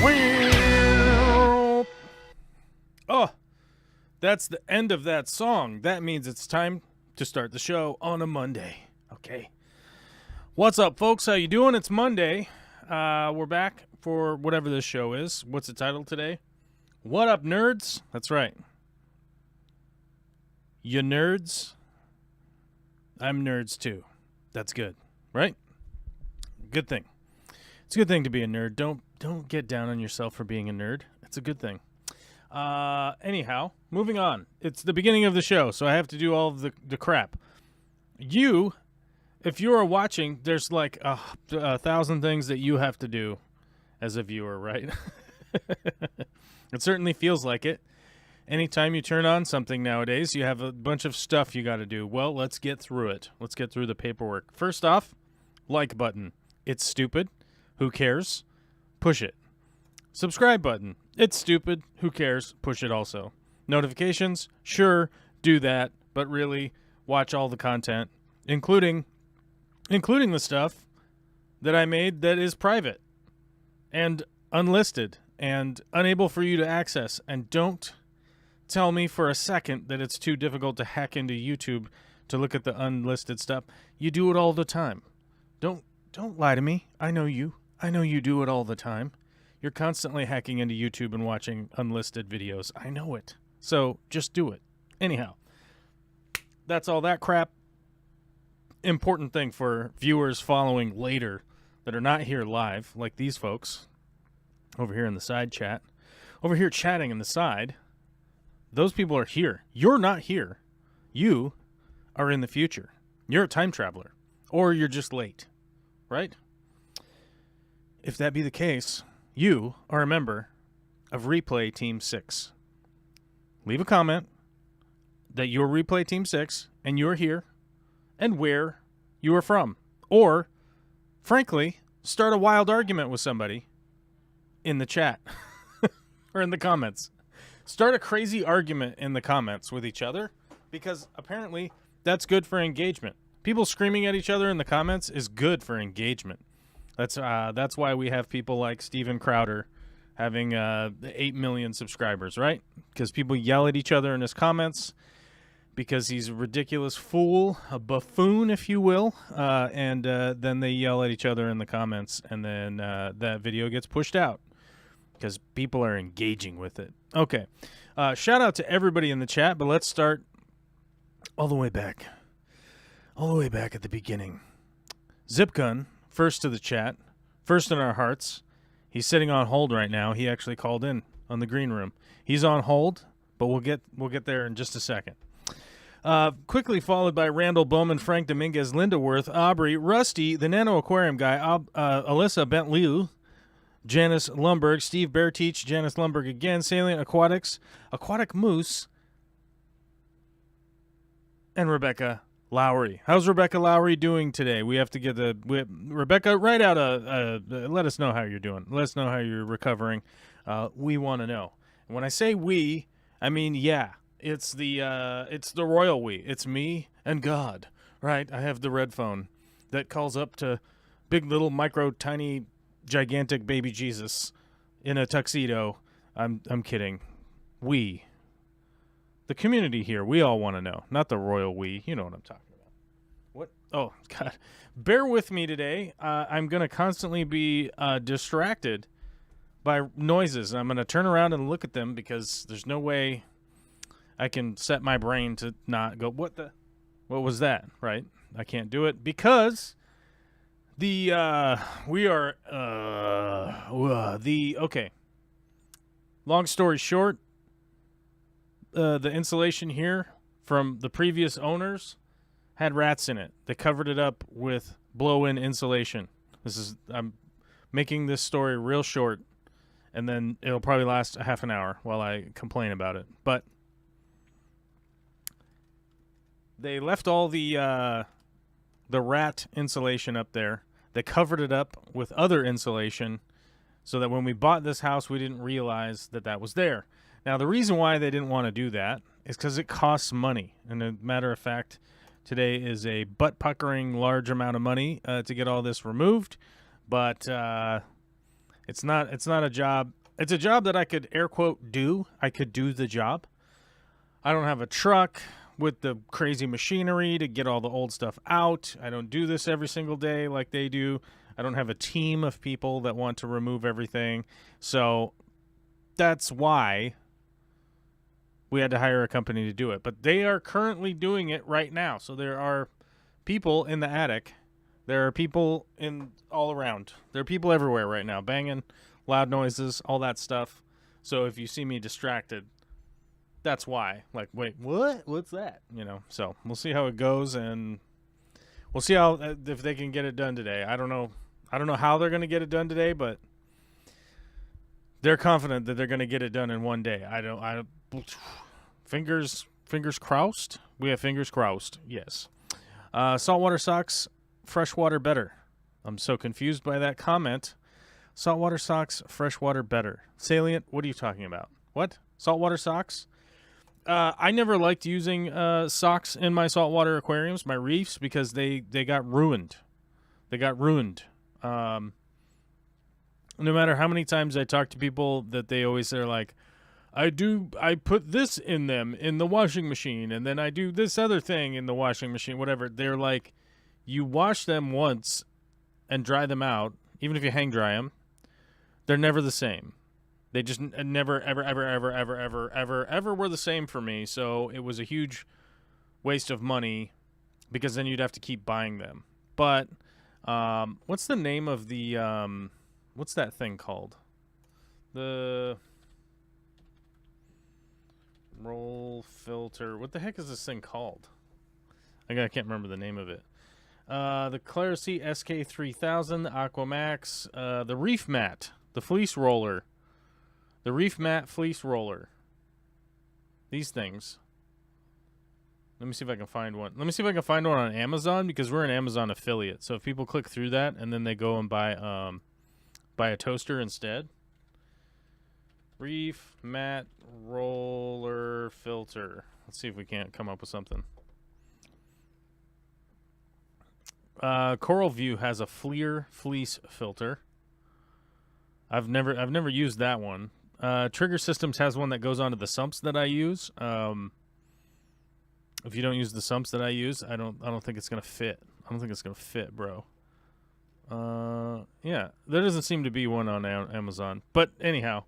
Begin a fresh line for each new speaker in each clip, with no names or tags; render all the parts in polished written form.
Oh, that's the end of that song. That means it's time to start the show on a Monday. Okay. What's up, folks? How you doing? It's Monday. We're back for whatever this show is. What's the title today? What up, nerds? That's right. You nerds? I'm nerds too. That's good, right? Good thing. It's a good thing to be a nerd. Don't get down on yourself for being a nerd. It's a good thing. Anyhow, moving on. It's the beginning of the show, so I have to do all of the crap. You, if you are watching, there's like a 1,000 things that you have to do as a viewer, right? It certainly feels like it. Anytime you turn on something nowadays, you have a bunch of stuff you got to do. Well, let's get through it. Let's get through the paperwork. First off, like button. It's stupid. Who cares? Push it. Subscribe button. It's stupid. Who cares? Push it also. Notifications? Sure, do that. But really, watch all the content, including the stuff that I made that is private and unlisted and unable for you to access. And don't tell me for a second that it's too difficult to hack into YouTube to look at the unlisted stuff. You do it all the time. Don't lie to me. I know you. I know you do it all the time. You're constantly hacking into YouTube and watching unlisted videos. I know it. So just do it. Anyhow, that's all that crap. Important thing for viewers following later that are not here live, like these folks over here in the side chat. Over here chatting in the side. Those people are here. You're not here. You are in the future. You're a time traveler. Or you're just late. Right? If that be the case, you are a member of Replay Team 6. Leave a comment that you're Replay Team 6 and you're here and where you are from. Or, frankly, start a wild argument with somebody in the chat or in the comments. Start a crazy argument in the comments with each other because apparently that's good for engagement. People screaming at each other in the comments is good for engagement. That's why we have people like Steven Crowder having 8 million subscribers, right? Because people yell at each other in his comments because he's a ridiculous fool, a buffoon, if you will, and then they yell at each other in the comments, and then that video gets pushed out because people are engaging with it. Okay. Shout out to everybody in the chat, but let's start all the way back. All the way back at the beginning. Zipgun, first to the chat, first in our hearts. He's sitting on hold right now. He actually called in on the green room. He's on hold, but we'll get there in just a second. Quickly followed by Randall Bowman, Frank Dominguez, Linda Worth, Aubrey, Rusty, the Nano Aquarium guy, Alyssa Bentley, Janice Lumberg, Steve Bearteach, Janice Lumberg again, Salient Aquatics, Aquatic Moose, and Rebecca Lowry. How's Rebecca Lowry doing today? We have to get Rebecca, write out let us know how you're doing. Let us know how you're recovering. We want to know. And when I say we, I mean, yeah, it's the royal we. It's me and God, right? I have the red phone that calls up to big little micro tiny gigantic baby Jesus in a tuxedo. I'm kidding. We. The community here, we all want to know. Not the royal we. You know what I'm talking about. What? Oh, God. Bear with me today. I'm going to constantly be distracted by noises. I'm going to turn around and look at them because there's no way I can set my brain to not go, what was that? Right? I can't do it because okay. Long story short, the insulation here from the previous owners had rats in it. They covered it up with blow-in insulation. I'm making this story real short, and then it'll probably last a half an hour while I complain about it. But they left all the rat insulation up there. They covered it up with other insulation so that when we bought this house, we didn't realize that was there. Now, the reason why they didn't want to do that is because it costs money. And a matter of fact, today is a butt-puckering large amount of money to get all this removed. But it's not a job It's a job that I could air quote do. I could do the job. I don't have a truck with the crazy machinery to get all the old stuff out. I don't do this every single day like they do. I don't have a team of people that want to remove everything. So that's why we had to hire a company to do it. But they are currently doing it right now. So there are people in the attic. There are people in all around. There are people everywhere right now, banging, loud noises, all that stuff. So if you see me distracted, that's why. Like, wait, what? What's that? You know, so we'll see how it goes, and we'll see how if they can get it done today. I don't know how they're going to get it done today, but they're confident that they're going to get it done in one day. Fingers crossed. We have fingers crossed. Yes. Saltwater socks, freshwater better. I'm so confused by that comment. Saltwater socks, freshwater better. Salient, what are you talking about? What? Saltwater socks? I never liked using socks in my saltwater aquariums, my reefs, because they got ruined. They got ruined. No matter how many times I talk to people, that they always are like, I put this in them in the washing machine, and then I do this other thing in the washing machine, whatever. They're like, you wash them once and dry them out, even if you hang dry them, they're never the same. They just never, ever were the same for me. So it was a huge waste of money because then you'd have to keep buying them. But what's the name of the what's that thing called? The roll filter. What the heck is this thing called? I can't remember the name of it. The Clarity SK3000, the Aquamax, the Reef Mat, the Fleece Roller. The Reef Mat Fleece Roller. These things. Let me see if I can find one. Let me see if I can find one on Amazon, because we're an Amazon affiliate. So if people click through that and then they go and buy a toaster instead. Reef Mat Roller Filter. Let's see if we can't come up with something. Coral View has a Fleer Fleece filter. I've never used that one. Trigger Systems has one that goes onto the sumps that I use. If you don't use the sumps that I use, I don't think it's gonna fit. I don't think it's gonna fit, bro. Yeah, there doesn't seem to be one on Amazon. But anyhow,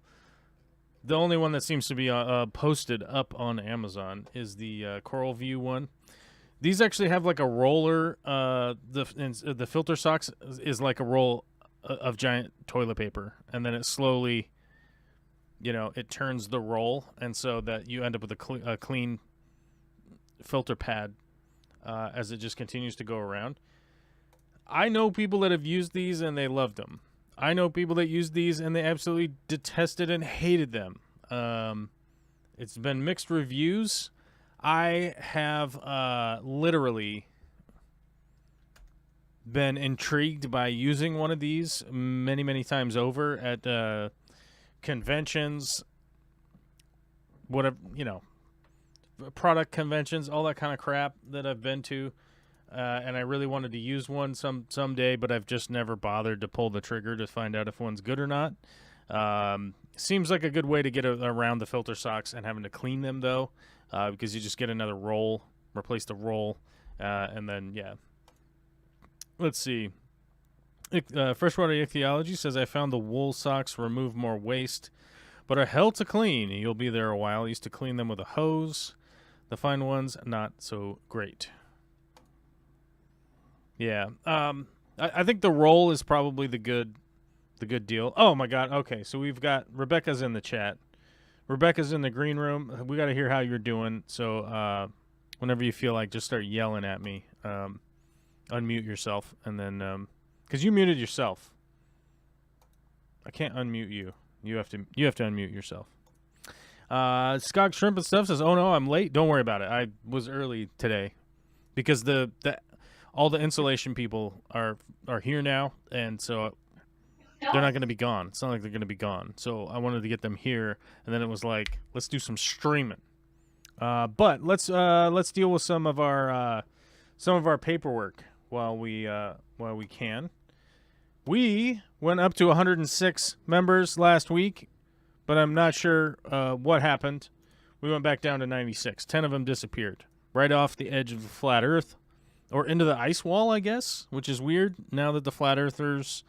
the only one that seems to be posted up on Amazon is the Coral View one. These actually have like a roller. The filter socks is like a roll of giant toilet paper, and then it slowly, it turns the roll, and so that you end up with a clean filter pad as it just continues to go around. I know people that have used these and they loved them. I know people that used these and they absolutely detested and hated them. It's been mixed reviews. I have literally been intrigued by using one of these many, many times over at conventions, whatever, product conventions, all that kind of crap that I've been to. And I really wanted to use one someday, but I've just never bothered to pull the trigger to find out if one's good or not. Seems like a good way to get around the filter socks and having to clean them, though, because you just get another roll, replace the roll, and then, yeah. Let's see. Freshwater Ichthyology says, I found the wool socks remove more waste, but are hell to clean. You'll be there a while. I used to clean them with a hose. The fine ones, not so great. Yeah. I think the roll is probably the good deal. Oh my God. Okay, so we've got Rebecca's in the chat. Rebecca's in the green room. We got to hear how you're doing. So whenever you feel like, just start yelling at me. Unmute yourself, and then because you muted yourself. I can't unmute you. You have to unmute yourself. Skog Shrimp and Stuff says, "Oh no, I'm late. Don't worry about it. I was early today because all the insulation people are here now, and so they're not going to be gone. It's not like they're going to be gone. So I wanted to get them here, and then it was like, let's do some streaming. But let's deal with some of our paperwork while we can. We went up to 106 members last week. but I'm not sure what happened. We went back down to 96. 10 of them disappeared right off the edge of the flat Earth, or into the ice wall, I guess, which is weird now that the flat earthers,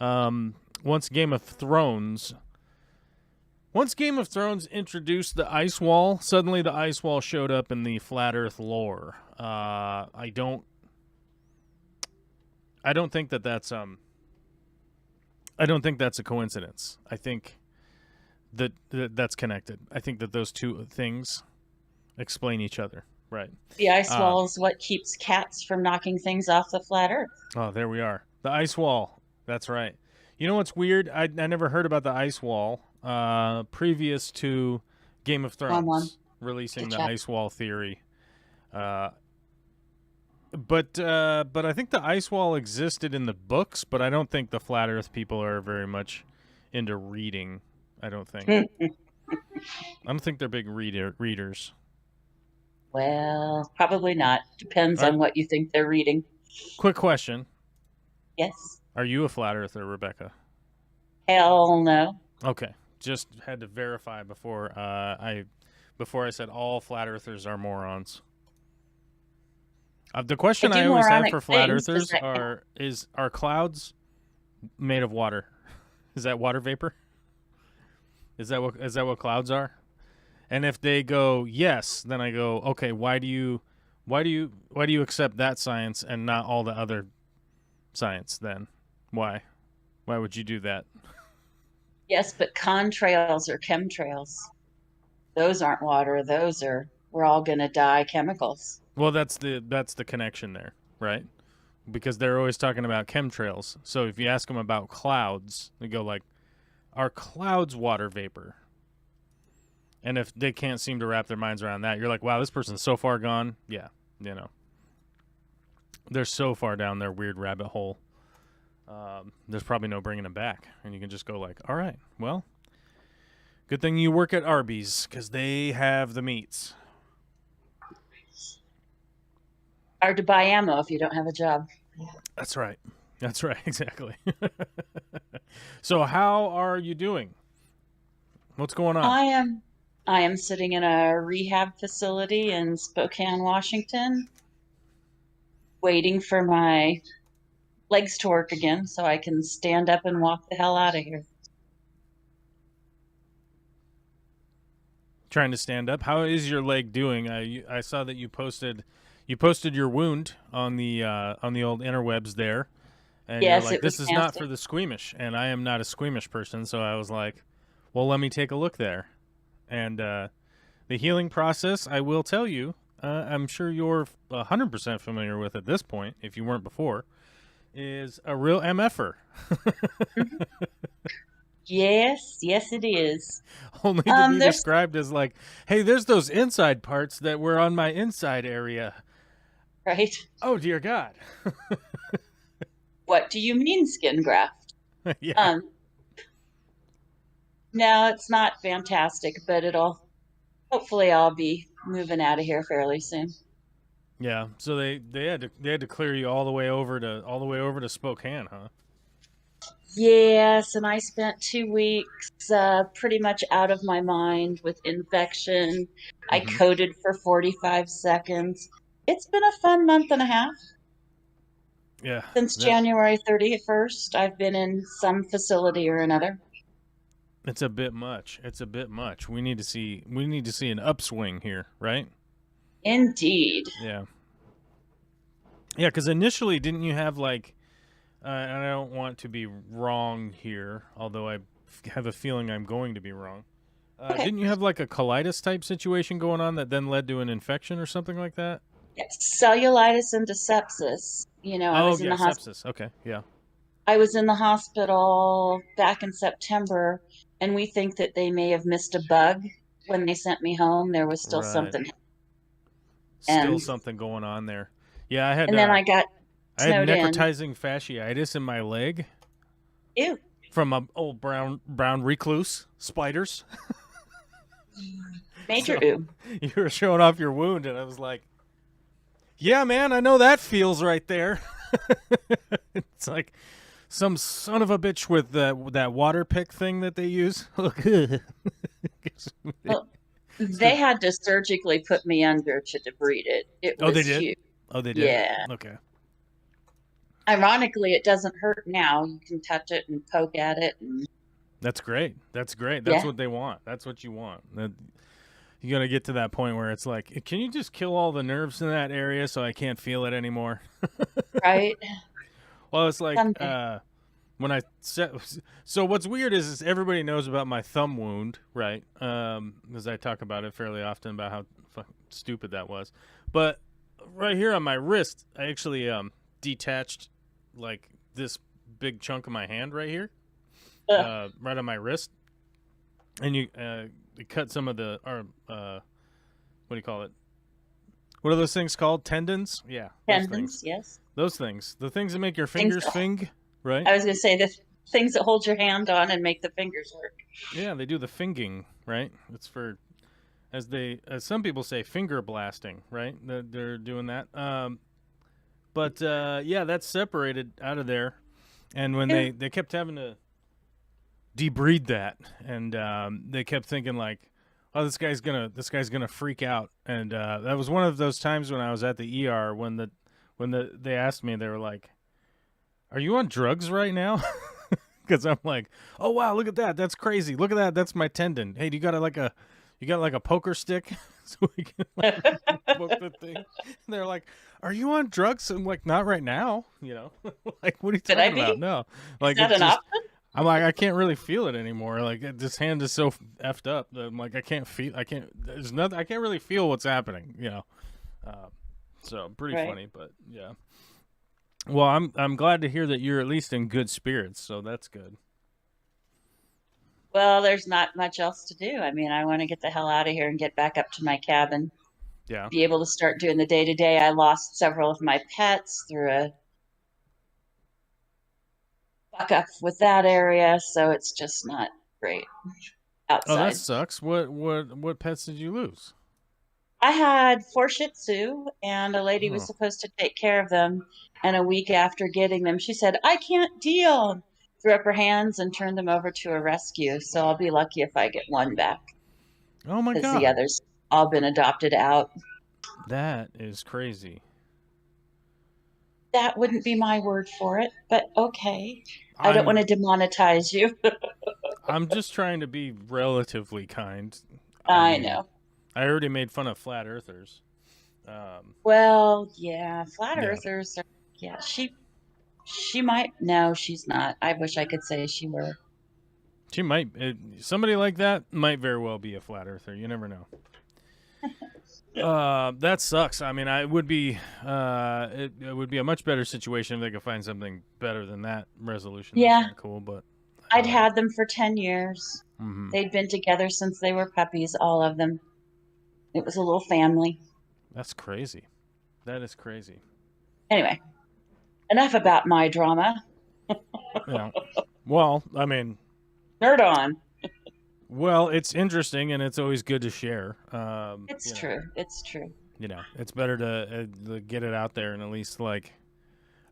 once Game of Thrones introduced the ice wall, suddenly the ice wall showed up in the flat Earth lore. I don't think that's I don't think that's a coincidence. I think that's connected. I think that those two things explain each other. Right.
The ice wall is what keeps cats from knocking things off the flat Earth.
Oh, there we are. The ice wall. That's right. You know what's weird? I never heard about the ice wall previous to Game of Thrones releasing the ice wall theory. But I think the ice wall existed in the books, but I don't think the flat Earth people are very much into reading. I don't think. I don't think they're big readers.
Well, probably not. Depends on what you think they're reading.
Quick question.
Yes.
Are you a flat earther, Rebecca?
Hell no.
Okay. Just had to verify before I said all flat earthers are morons. The question I always have for flat earthers are clouds made of water? Is that water vapor? Is that what clouds are? And if they go yes, then I go, okay, why do you accept that science and not all the other science then? Why would you do that?
Yes, but contrails are chemtrails. Those aren't water. Those are, we're all going to die chemicals.
Well, that's the connection there, right? Because they're always talking about chemtrails. So if you ask them about clouds, they go like, are clouds water vapor? And if they can't seem to wrap their minds around that, you're like, wow, this person's so far gone. Yeah, they're so far down their weird rabbit hole. There's probably no bringing them back. And you can just go like, all right, well, good thing you work at Arby's because they have the meats.
Hard to buy ammo if you don't have a job.
That's right. Exactly. So how are you doing? What's going on?
I am sitting in a rehab facility in Spokane, Washington, waiting for my legs to work again so I can stand up and walk the hell out of here.
Trying to stand up. How is your leg doing? I saw that you posted your wound on the old interwebs there. And
yes,
you're like, this is not for the squeamish, and I am not a squeamish person, so I was like, well, let me take a look there. And the healing process, I will tell you, I'm sure you're 100% familiar with at this point, if you weren't before, is a real MFer.
Yes, it is.
Only to be described as like, hey, there's those inside parts that were on my inside area.
Right.
Oh, dear God.
What do you mean skin graft?
Yeah.
No, it's not fantastic, but hopefully I'll be moving out of here fairly soon.
Yeah. So they had to clear you all the way over to Spokane, huh?
Yes, and I spent 2 weeks pretty much out of my mind with infection. I coded for 45 seconds. It's been a fun month and a half.
Yeah.
Since January 31st, I've been in some facility or another.
It's a bit much. We need to see an upswing here, right?
Indeed.
Yeah. Yeah, because initially, didn't you have like, and I don't want to be wrong here, although I have a feeling I'm going to be wrong. Okay. Didn't you have like a colitis type situation going on that then led to an infection or something like that?
Yes, cellulitis into sepsis. I was in the hospital.
Sepsis. Okay, yeah.
I was in the hospital back in September, and we think that they may have missed a bug when they sent me home. There was still something.
Something going on there. Yeah, I had.
And then I got.
I had necrotizing fasciitis in my leg.
Ew.
From a old brown recluse spiders.
Major ew.
You were showing off your wound, and I was like, "Yeah, man, I know that feels right there." It's like some son of a bitch with that water pick thing that they use. Look,
Well, they had to surgically put me under to debride it. It
oh, they
was
did.
huge.
Oh, they did.
Yeah.
Okay.
Ironically, it doesn't hurt now. You can touch it and poke at it. And
That's great. That's great. That's
yeah,
what they want. That's what you want. You got to get to that point where it's like, can you just kill all the nerves in that area so I can't feel it anymore?
right.
Well, it's like
Someday.
when I set. So what's weird is everybody knows about my thumb wound, right? Because I talk about it fairly often about how fucking stupid that was. But right here on my wrist, I actually detached like this big chunk of my hand right here,
Ugh.
right on my wrist, and you cut some of the what do you call it? What are those things called? Tendons? Yeah, those
Tendons,
things.
yes.
Those things. The things that make your
Things.
fingers fing, right?
I was going to say the things that hold your hand on and make the fingers work.
Yeah, they do the finging, right? It's for, as some people say, finger blasting, right? They're doing that. But yeah, that's separated out of there, and when
Yeah.
they kept having to debride that, and they kept thinking like, oh, this guy's gonna freak out, and that was one of those times when I was at the ER when they asked me, they were like, "Are you on drugs right now?" Because I'm like, "Oh wow, look at that, that's crazy. Look at that, that's my tendon. Hey, do you got like a poker stick so we can like poke the thing?" And they're like, "Are you on drugs?" I'm like, "Not right now, you know." Like, what are you
Could I
talking about?
be?
No,
Is
like
that
it's
an
just.
option?
I'm like, I can't really feel it anymore. Like this hand is so effed up that I'm like, I can't feel. I can't. There's nothing. I can't really feel what's happening. You know. So pretty
Right.
funny, but yeah. Well, I'm glad to hear that you're at least in good spirits. So that's good.
Well, there's not much else to do. I mean, I want to get the hell out of here and get back up to my cabin,
Yeah.
be able to start doing the day to day. I lost several of my pets through a fuck up with that area, so it's just not great
Oh, that
outside.
sucks. What pets did you lose?
I had 4 Shih Tzu, and a lady was
Oh.
supposed to take care of them. And a week after getting them, she said, I can't deal. Threw up her hands and turned them over to a rescue. So I'll be lucky if I get one back
Oh my
because the
God.
others all been adopted out.
That is crazy.
That wouldn't be my word for it, but okay. I don't want
I'm
to demonetize you.
I'm just trying to be relatively kind. I
I
mean,
know.
I already made fun of flat earthers. Um,
Well, yeah, flat
yeah.
earthers are, yeah, she might, no, she's not. I wish I could say she were.
She might. Somebody like that might very well be a flat earther. You never know. That sucks. I mean, I would be. It would be a much better situation if they could find something better than that resolution. That's
Yeah,
not cool, but.
I'd had them for 10 years.
Mhm.
They'd been together since they were puppies, all of them. It was a little family.
That's crazy. That is crazy.
Anyway, enough about my drama.
Yeah. Well, I mean,
Nerd on.
well, it's interesting and it's always good to share.
It's true. It's true.
It's better to get it out there and at least like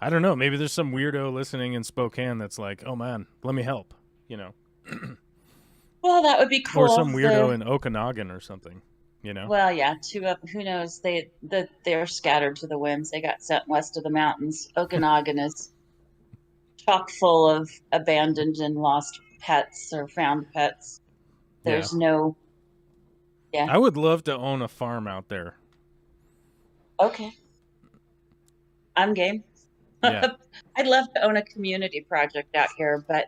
I don't know. Maybe there's some weirdo listening in Spokane that's like, "Oh man, let me help," you know,
Well, that would be
or
cool.
some weirdo in Okanagan or something, you know.
Well, yeah, two up. Who knows? They're scattered to the winds. They got sent west of the mountains. Okanagan is chock full of abandoned and lost pets or found pets.
Yeah,
There's no. Yeah.
I would love to own a farm out there.
Okay. I'm game.
Yeah,
I'd love to own a community project out here, but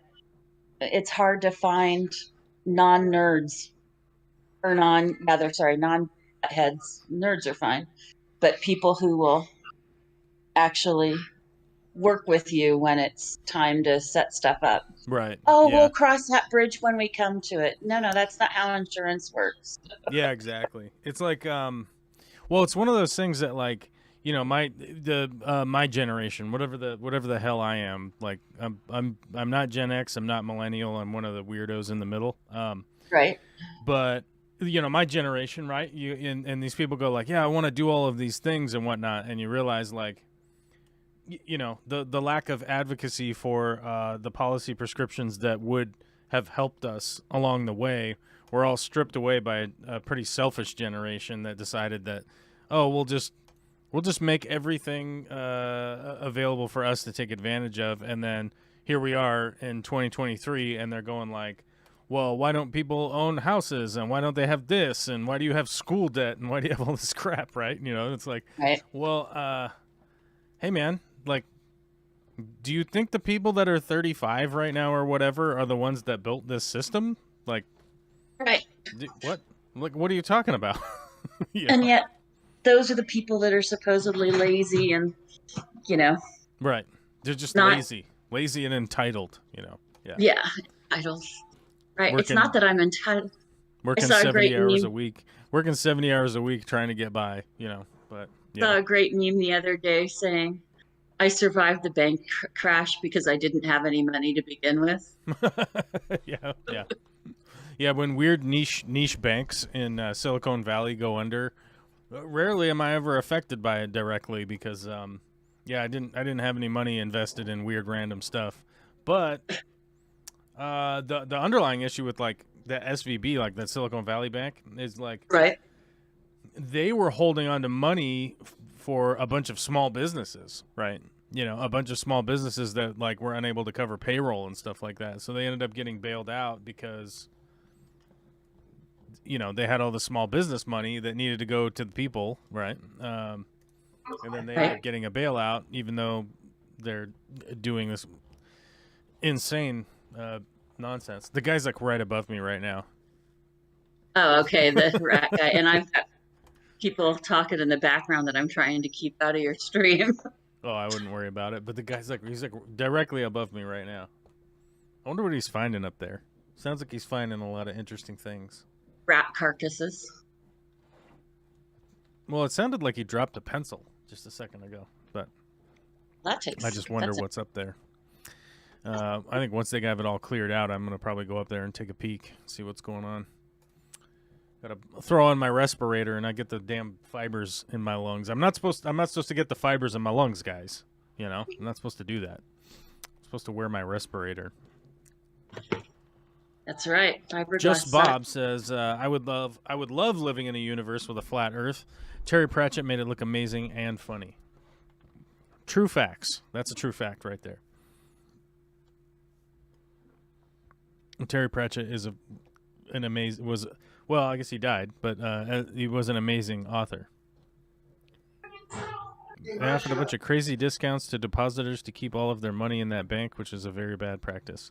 it's hard to find non-nerds or non-heads. Nerds are fine, but people who will actually work with you when it's time to set stuff up.
right.
Oh,
Yeah,
we'll cross that bridge when we come to it. No, that's not how insurance works.
yeah, exactly. It's like, well, it's one of those things that like, my generation, whatever the hell I am, like, I'm not Gen X, I'm not millennial, I'm one of the weirdos in the middle.
Right.
But my generation, right? And these people go like, yeah, I want to do all of these things and whatnot, and you realize like you know, the lack of advocacy for the policy prescriptions that would have helped us along the way were all stripped away by a pretty selfish generation that decided that, oh, we'll just make everything available for us to take advantage of, and then here we are in 2023, and they're going like, well, why don't people own houses, and why don't they have this, and why do you have school debt, and why do you have all this crap, right? You know, it's like,
Right.
well, hey man, like, do you think the people that are 35 right now or whatever are the ones that built this system? Like,
Right.
what? Like, what are you talking about? You
And
know?
yet, those are the people that are supposedly lazy and, you know,
Right. They're just
not,
lazy and entitled, you know. Yeah.
yeah, idols. Right. It's
Working
not that I'm entitled. I
working
saw a
70
great
hours
meme.
a week. Working 70 hours a week trying to get by, you know. But
Saw
yeah.
a great meme the other day saying, I survived the bank crash because I didn't have any money to begin with.
Yeah, yeah. Yeah, when weird niche banks in Silicon Valley go under, rarely am I ever affected by it directly because yeah, I didn't have any money invested in weird random stuff. But the underlying issue with like the SVB, like that Silicon Valley bank, is like
Right.
they were holding on to money for a bunch of small businesses, right? You know, a bunch of small businesses that like were unable to cover payroll and stuff like that. So they ended up getting bailed out because, you know, they had all the small business money that needed to go to the people, right? And then they ended up getting a bailout, even though they're doing this insane nonsense. The guy's like right above me right now.
Oh, okay. The rat guy. And I've got people talking in the background that I'm trying to keep out of your stream.
Oh, I wouldn't worry about it. But the guy's like, he's like directly above me right now. I wonder what he's finding up there. Sounds like he's finding a lot of interesting things.
Rat carcasses.
Well, it sounded like he dropped a pencil just a second ago, but
That takes.
I just wonder
that's
what's up there. I think once they have it all cleared out, I'm gonna probably go up there and take a peek, see what's going on. Gotta throw on my respirator and I get the damn fibers in my lungs. I'm not supposed to get the fibers in my lungs, guys. You know, I'm not supposed to do that. I'm supposed to wear my respirator.
That's right. Fiberglass.
Just Bob says, I would love living in a universe with a flat Earth. Terry Pratchett made it look amazing and funny. True facts. That's a true fact right there. And Terry Pratchett is well, I guess he died, but he was an amazing author. They offered a bunch of crazy discounts to depositors to keep all of their money in that bank, which is a very bad practice.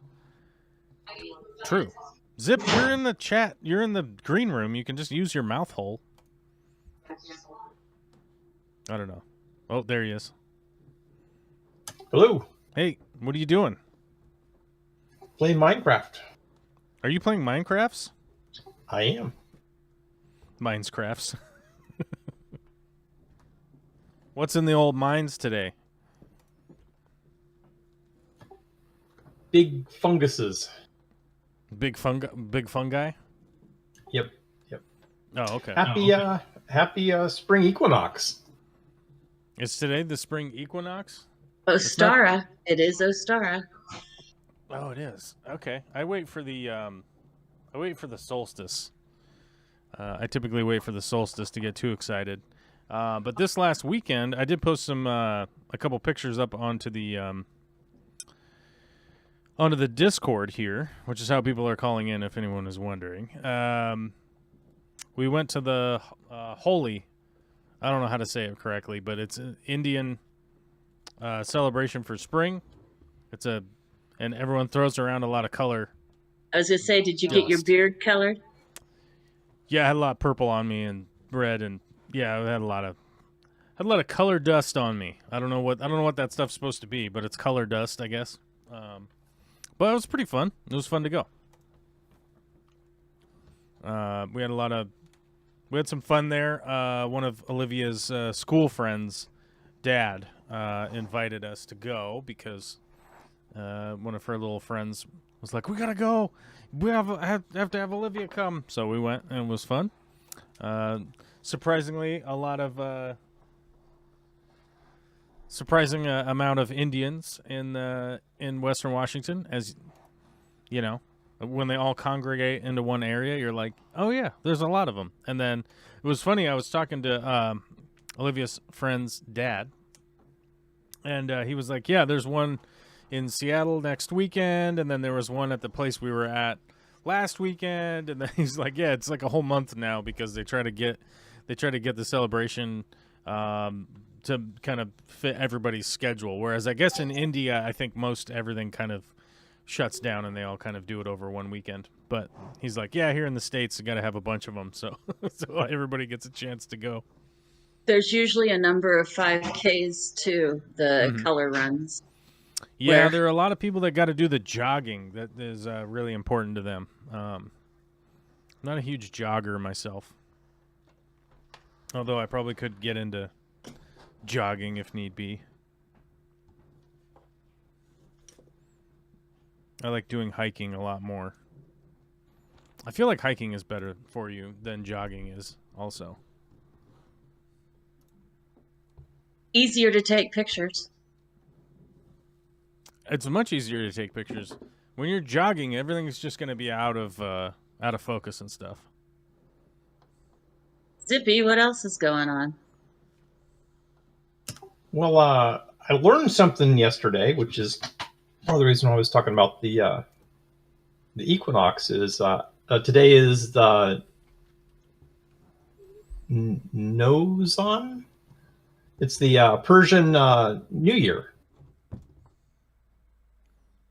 True. Zip, you're in the chat. You're in the green room. You can just use your mouth hole. I don't know. Oh, there he is.
Hello.
Hey, what are you doing?
Playing Minecraft.
Are you playing Minecrafts?
I am.
Minecrafts. What's in the old mines today?
Big funguses.
Big fungi?
Yep. Yep.
Oh, okay.
Happy spring equinox.
Is today the spring equinox?
Ostara. It is Ostara.
Oh, it is. Okay. I wait for the solstice. I typically wait for the solstice to get too excited. But this last weekend, I did post a couple pictures up onto the Discord here, which is how people are calling in, if anyone is wondering. We went to the Holi. I don't know how to say it correctly, but it's an Indian celebration for spring. And everyone throws around a lot of color.
I was going to say, did you get your beard colored?
Yeah, I had a lot of purple on me and red, and yeah, I had a lot of color dust on me. I don't know what that stuff's supposed to be, but it's color dust, I guess. But it was pretty fun. It was fun to go. We had some fun there. One of Olivia's school friends' dad invited us to go because one of her little friends was like, "We gotta go. We have to have Olivia come." So we went, and it was fun. Surprisingly, a lot of surprising amount of Indians in Western Washington. As you know, when they all congregate into one area, you're like, oh yeah, there's a lot of them. And then it was funny. I was talking to Olivia's friend's dad, and he was like, yeah, there's one in Seattle next weekend, and then there was one at the place we were at last weekend, and then he's like, yeah, it's like a whole month now because they try to get the celebration to kind of fit everybody's schedule. Whereas I guess in India, I think most everything kind of shuts down and they all kind of do it over one weekend. But he's like, yeah, here in the States, you got to have a bunch of them, so so everybody gets a chance to go.
There's usually a number of 5Ks to the color runs.
Yeah, there are a lot of people that got to do the jogging. That is really important to them. Not a huge jogger myself, although I probably could get into jogging if need be. I like doing hiking a lot more. I feel like hiking is better for you than jogging is also.
Easier to take pictures.
It's much easier to take pictures. When you're jogging, everything's just going to be out of focus and stuff.
Zippy, what else is going on?
Well, I learned something yesterday, which is one of the reasons I was talking about the equinox. Is today is the Nozon. It's the Persian New Year.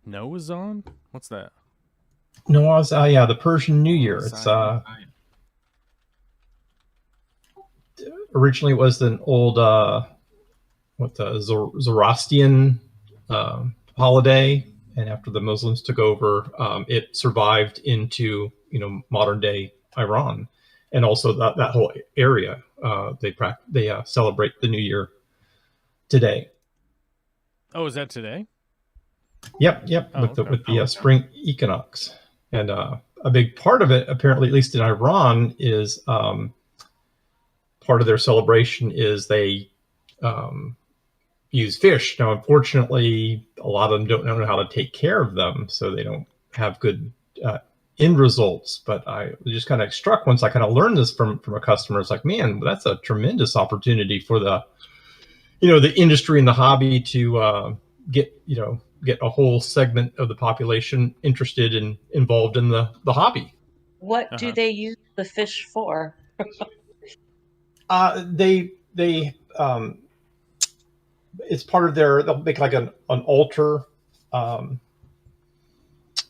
Nozon? What's that?
Yeah, the Persian New Year. It's originally it was an old Zoroastrian holiday, and after the Muslims took over, it survived into modern day Iran, and also that whole area. They celebrate the New Year today.
Oh, is that today?
Yep.
Oh,
with
okay.
the spring equinox, and a big part of it, apparently, at least in Iran, is part of their celebration is they use fish. Now, unfortunately, a lot of them don't know how to take care of them, so they don't have good end results. But I was just kind of struck once I kind of learned this from a customer. It's like, man, that's a tremendous opportunity for the industry and the hobby to get a whole segment of the population interested and involved in the hobby.
What do they use the fish for?
They it's part of they'll make like an altar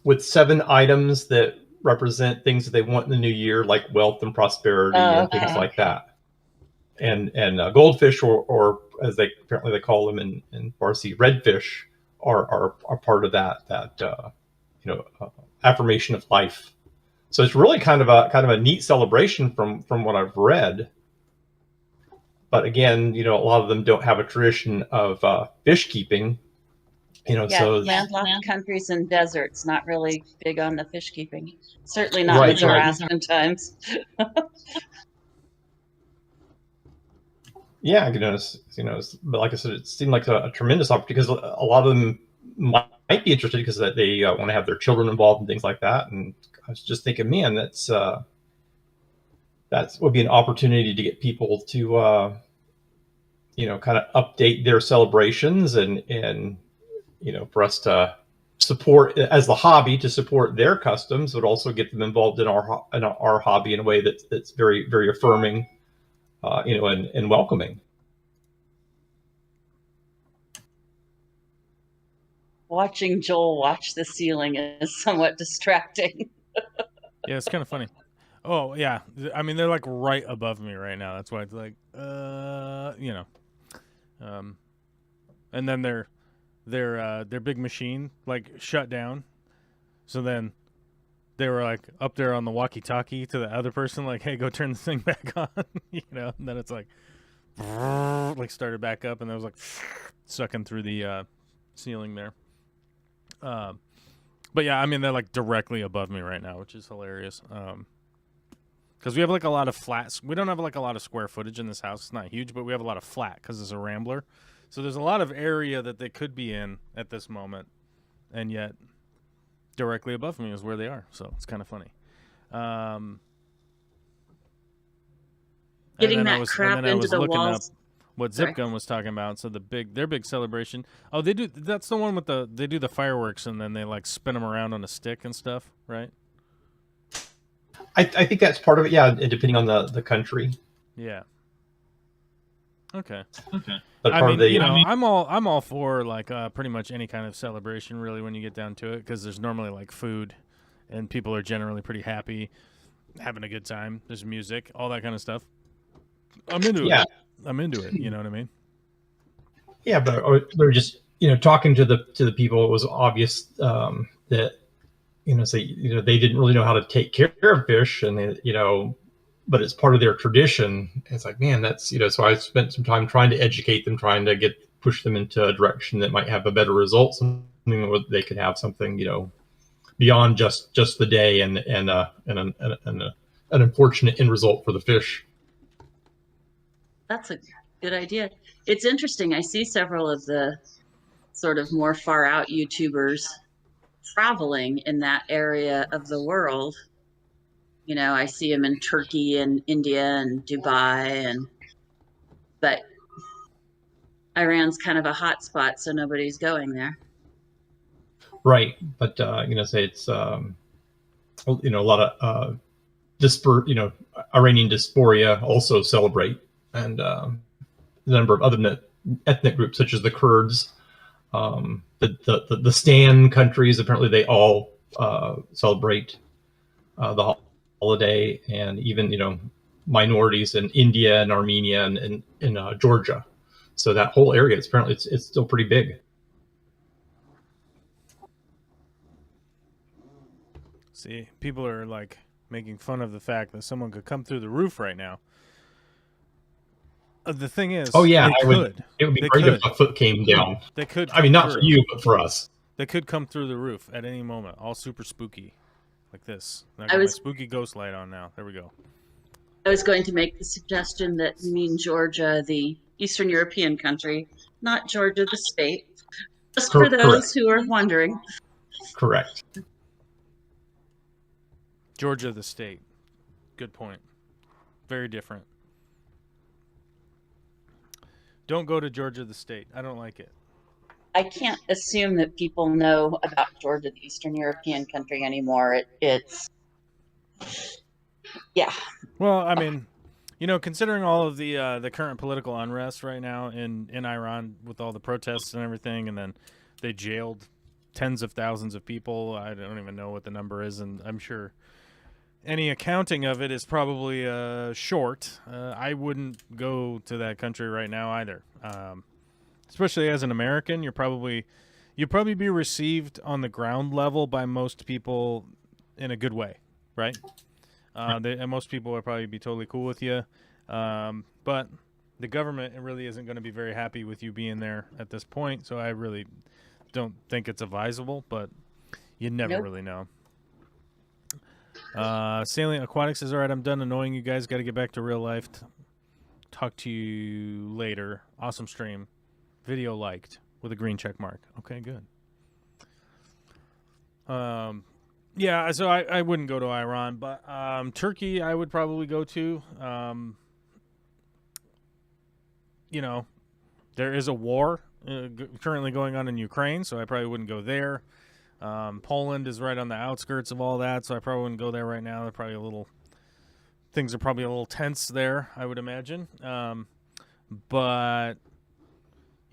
with 7 items that represent things that they want in the new year, like wealth and prosperity and things like that. And goldfish, or as they apparently call them in Farsi, redfish, are part of that affirmation of life. So it's really kind of a neat celebration from what I've read. But again, a lot of them don't have a tradition of fish keeping. So
landlocked countries and deserts not really big on the fish keeping. Certainly not in Zoroastrian times.
Yeah, but like I said, it seemed like a tremendous opportunity because a lot of them might be interested because they want to have their children involved and things like that. And I was just thinking, man, that would be an opportunity to get people to, kind of update their celebrations and for us to support as the hobby to support their customs, but also get them involved in our hobby in a way that's very, very affirming. And welcoming.
Watching Joel watch the ceiling is somewhat distracting.
Yeah, it's kind of funny. Oh yeah, I mean they're like right above me right now. That's why it's like, and then their big machine like shut down, so then they were like up there on the walkie-talkie to the other person, like, "Hey, go turn the thing back on," And then it's like started back up, and it was like sucking through the ceiling there. But yeah, I mean they're like directly above me right now, which is hilarious. Because we have like a lot of flats. We don't have like a lot of square footage in this house. It's not huge, but we have a lot of flat because it's a Rambler. So there's a lot of area that they could be in at this moment, and yet directly above me is where they are. So it's kind of funny.
Getting that crap into the walls.
What Zipgun was talking about. So their big celebration. Oh, they do. That's the one with they do the fireworks and then they like spin them around on a stick and stuff, right?
I think that's part of it. Yeah, and depending on the country.
Yeah. Okay.
But
I mean, I'm all for like pretty much any kind of celebration, really, when you get down to it, because there's normally like food, and people are generally pretty happy, having a good time. There's music, all that kind of stuff. I'm into it. I'm into it. You know what I mean?
Yeah, but we were just talking to the people. It was obvious that they didn't really know how to take care of fish, and but it's part of their tradition. It's like, man, that's So I spent some time trying to educate them, trying to push them into a direction that might have a better result, something where they could have something beyond just the day and an unfortunate end result for the fish.
That's a good idea. It's interesting. I see several of the sort of more far out YouTubers traveling in that area of the world. I see them in Turkey and India and Dubai, but Iran's kind of a hot spot, so nobody's going there.
Right, but say it's a lot of Iranian diaspora also celebrate, and the number of other ethnic groups such as the Kurds, the Stan countries, apparently they all celebrate the holiday, and even minorities in India and Armenia and in Georgia. So that whole area, apparently it's still pretty big.
See, people are like making fun of the fact that someone could come through the roof right now. The thing is,
oh yeah,
it would
be great if a foot came down.
They could.
I mean, not for you, but for us.
They could come through the roof at any moment, all super spooky, like this. I got my spooky ghost light on now. There we go.
I was going to make the suggestion that you mean Georgia, the Eastern European country, not Georgia, the state. Just for those who are wondering.
Correct.
Georgia, the state. Good point. Very different. Don't go to Georgia, the state. I don't like it.
I can't assume that people know about Georgia, the Eastern European country anymore. It's yeah.
Well, I mean, considering all of the current political unrest right now in Iran with all the protests and everything, and then they jailed tens of thousands of people. I don't even know what the number is, and I'm sure any accounting of it is probably short. I wouldn't go to that country right now either. Especially as an American, you'd probably be received on the ground level by most people in a good way, right? And most people would probably be totally cool with you. But the government really isn't going to be very happy with you being there at this point. So I really don't think it's advisable, but you never really know. Salient Aquatics says, all right, I'm done annoying you guys. Got to get back to real life. Talk to you later. Awesome stream. Video liked with a green check mark. Okay, good. Yeah, so I wouldn't go to Iran, but Turkey I would probably go to. There is a war currently going on in Ukraine, so I probably wouldn't go there. Poland is right on the outskirts of all that, so I probably wouldn't go there right now. Things are probably a little tense there, I would imagine. But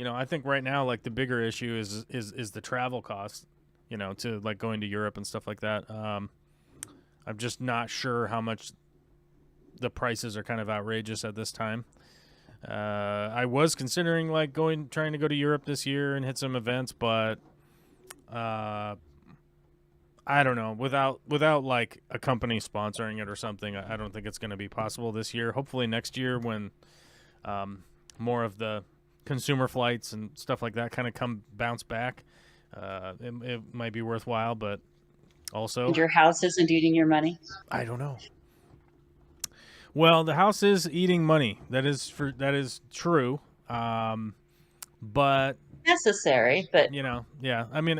I think right now, like, the bigger issue is the travel cost, to like going to Europe and stuff like that. I'm just not sure how much the prices are kind of outrageous at this time. I was considering like trying to go to Europe this year and hit some events, but I don't know. Without like a company sponsoring it or something, I don't think it's going to be possible this year. Hopefully next year when more of the consumer flights and stuff like that kind of bounce back, it might be worthwhile. But also,
and your house isn't eating your money.
I don't know. Well, the house is eating money. That is true. but
necessary, but
yeah. I mean,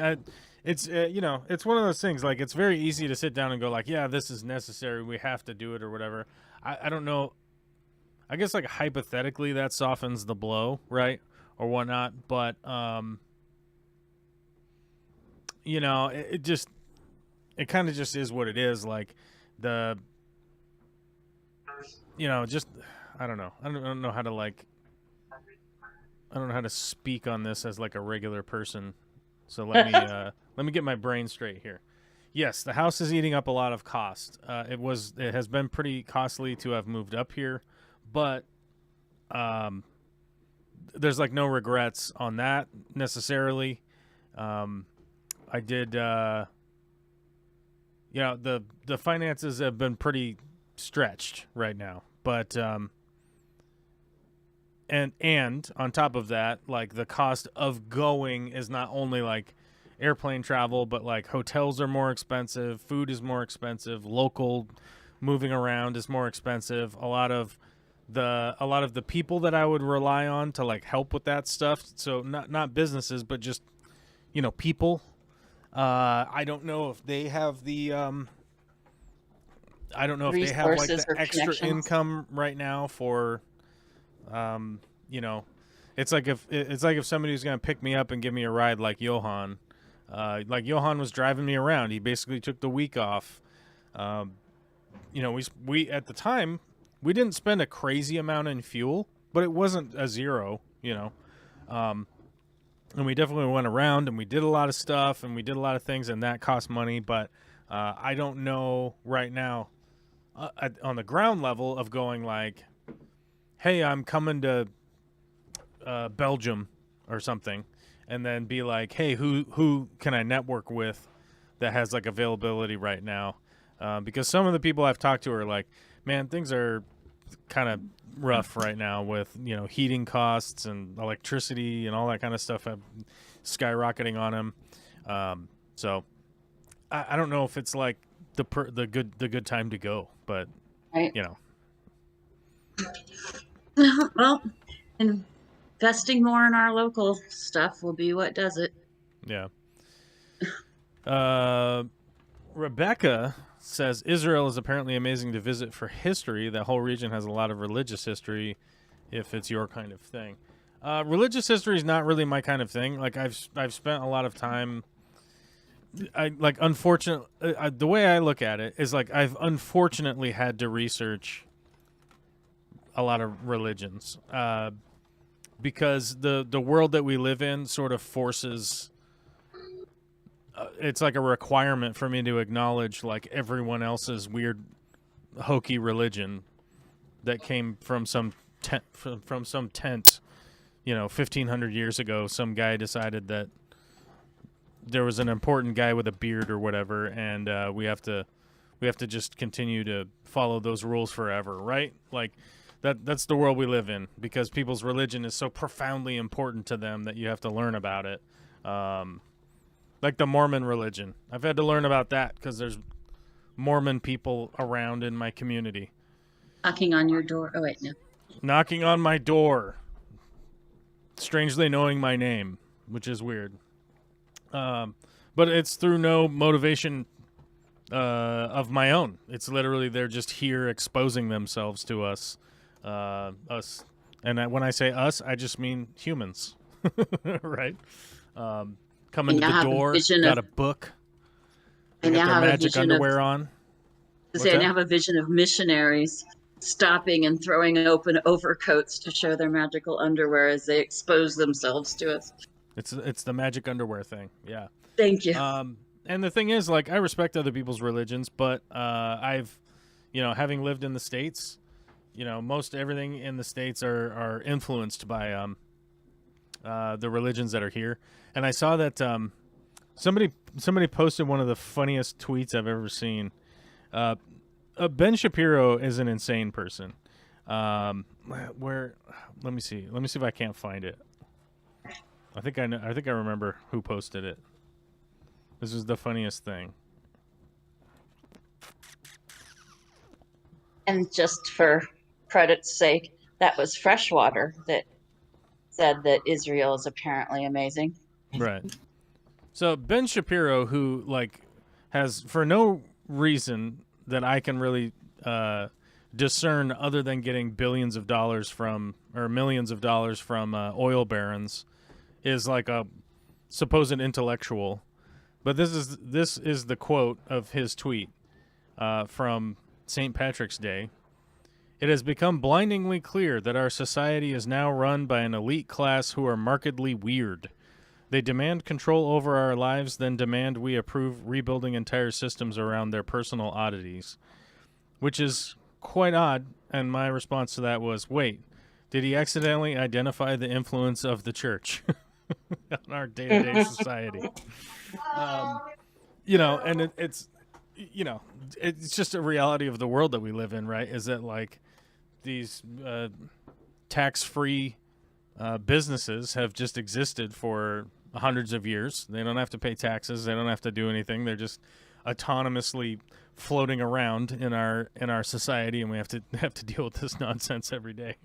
it's it's one of those things. Like, it's very easy to sit down and go like, yeah, this is necessary. We have to do it or whatever. I don't know. I guess like hypothetically that softens the blow, right, or whatnot. But it kind of just is what it is. Like just I don't know. I don't know how to I don't know how to speak on this as like a regular person. So let me get my brain straight here. Yes, the house is eating up a lot of cost. It has been pretty costly to have moved up here, but there's like no regrets on that necessarily. I did the finances have been pretty stretched right now, but and on top of that, like, the cost of going is not only like airplane travel, but like hotels are more expensive, food is more expensive, local moving around is more expensive. A lot of the people that I would rely on to like help with that stuff, so not businesses, but just people. I don't know if they have the I don't know if they have like
resources
the
or
extra
connections.
income right now for it's like if somebody was gonna pick me up and give me a ride, like Johan. Like Johan was driving me around. He basically took the week off. We at the time, we didn't spend a crazy amount in fuel, but it wasn't a zero. And we definitely went around and we did a lot of stuff and we did a lot of things, and that cost money. But I don't know right now on the ground level of going like, hey, I'm coming to Belgium or something, and then be like, hey, who can I network with that has like availability right now? Because some of the people I've talked to are like, man, things are kind of rough right now with heating costs and electricity and all that kind of stuff skyrocketing on them. So I don't know if it's like the good time to go, but
Right. Well, investing more in our local stuff will be what does it.
Yeah. Rebecca says Israel is apparently amazing to visit for history. That whole region has a lot of religious history, if it's your kind of thing. Religious history is not really my kind of thing. Like, I've spent a lot of time. Unfortunately, the way I look at it is like I've unfortunately had to research a lot of religions because the world that we live in sort of forces. It's like a requirement for me to acknowledge like everyone else's weird, hokey religion that came from some tent, 1,500 years ago. Some guy decided that there was an important guy with a beard or whatever, and we have to just continue to follow those rules forever, right? Like that's the world we live in, because people's religion is so profoundly important to them that you have to learn about it. Like the Mormon religion. I've had to learn about that because there's Mormon people around in my community.
Knocking on your door. Oh, wait, no.
Knocking on my door. Strangely knowing my name, which is weird. But it's through no motivation of my own. It's literally they're just here exposing themselves to us. Us. And when I say us, I just mean humans. Right? Coming to the door, got a book. They got their magic underwear on.
I now have a vision of missionaries stopping and throwing open overcoats to show their magical underwear as they expose themselves to us.
It's the magic underwear thing. Yeah.
Thank you.
And the thing is, like, I respect other people's religions, but I've, having lived in the States, most everything in the States are influenced by the religions that are here. And I saw that somebody posted one of the funniest tweets I've ever seen. Ben Shapiro is an insane person. Let me see if I can't find it. I think I remember who posted it. This is the funniest thing. And
just for credit's sake, that was Freshwater that said that Israel is apparently amazing.
Right. So Ben Shapiro, who like has for no reason that I can really discern other than getting billions of dollars from or millions of dollars from oil barons, is like a supposed intellectual. But this is the quote of his tweet from St. Patrick's Day. It has become blindingly clear that our society is now run by an elite class who are markedly weird. They demand control over our lives, then demand we approve rebuilding entire systems around their personal oddities. Which is quite odd, and my response to that was, wait, did he accidentally identify the influence of the church on our day-to-day society? And it's just a reality of the world that we live in, right? Is that like these tax-free businesses have just existed for hundreds of years. They don't have to pay taxes. They don't have to do anything. They're just autonomously floating around in our society, and we have to deal with this nonsense every day.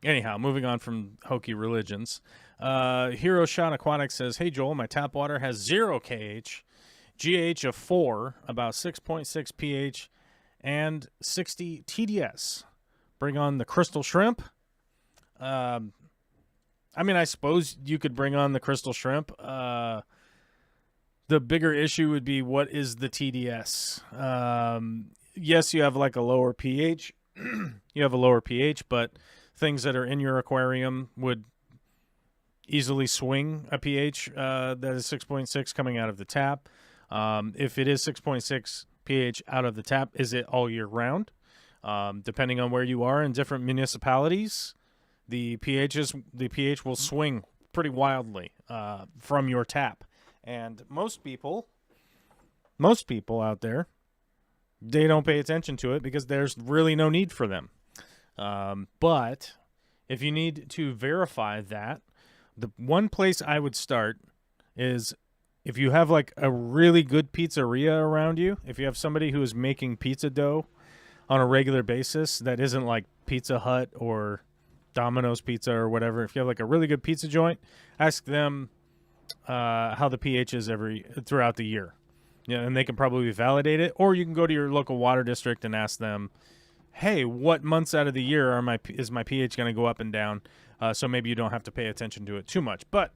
Anyhow, moving on from hokey religions. Hero Shot Aquatic says, "Hey Joel, my tap water has 0 kH, GH of 4, about 6.6 pH, and 60 TDS. Bring on the crystal shrimp." I suppose you could bring on the crystal shrimp. The bigger issue would be, what is the TDS? Yes, you have like a lower pH. You have a lower pH, but things that are in your aquarium would easily swing a pH that is 6.6 coming out of the tap. If it is 6.6 pH out of the tap, is it all year round? Depending on where you are in different municipalities, the pH will swing pretty wildly from your tap. And most people out there, they don't pay attention to it because there's really no need for them. But if you need to verify that, the one place I would start is if you have like a really good pizzeria around you, if you have somebody who is making pizza dough on a regular basis that isn't like Pizza Hut or Domino's Pizza or whatever, if you have like a really good pizza joint, ask them how the pH is throughout the year. Yeah, and they can probably validate it. Or you can go to your local water district and ask them, hey, what months out of the year is my pH going to go up and down? So maybe you don't have to pay attention to it too much. But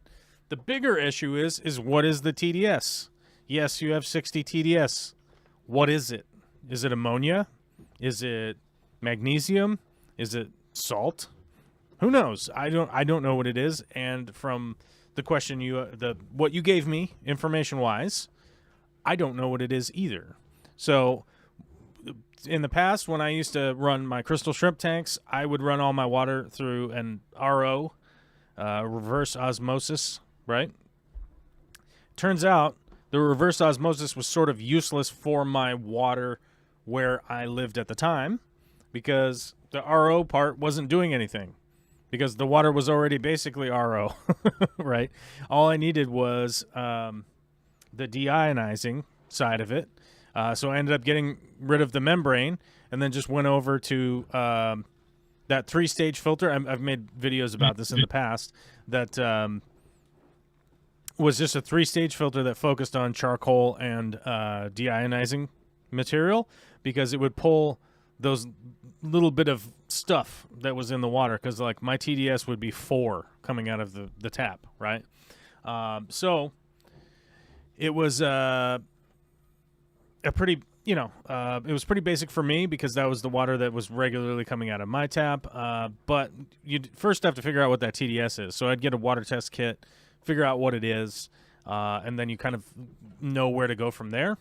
the bigger issue is what is the TDS? Yes, you have 60 TDS. What is it? Is it ammonia? Is it magnesium? Is it salt? Who knows? I don't know what it is. And from the question what you gave me information wise, I don't know what it is either. So in the past, when I used to run my crystal shrimp tanks, I would run all my water through an RO, reverse osmosis, right? Turns out the reverse osmosis was sort of useless for my water where I lived at the time because the RO part wasn't doing anything because the water was already basically RO, right? All I needed was the deionizing side of it. So I ended up getting rid of the membrane and then just went over to that 3-stage filter. I've made videos about this in the past. That was just a 3-stage filter that focused on charcoal and deionizing material because it would pull those little bit of stuff that was in the water because like my TDS would be 4 coming out of the tap, right? So it was a pretty, it was pretty basic for me because that was the water that was regularly coming out of my tap. But you first have to figure out what that TDS is. So I'd get a water test kit, figure out what it is, and then you kind of know where to go from there.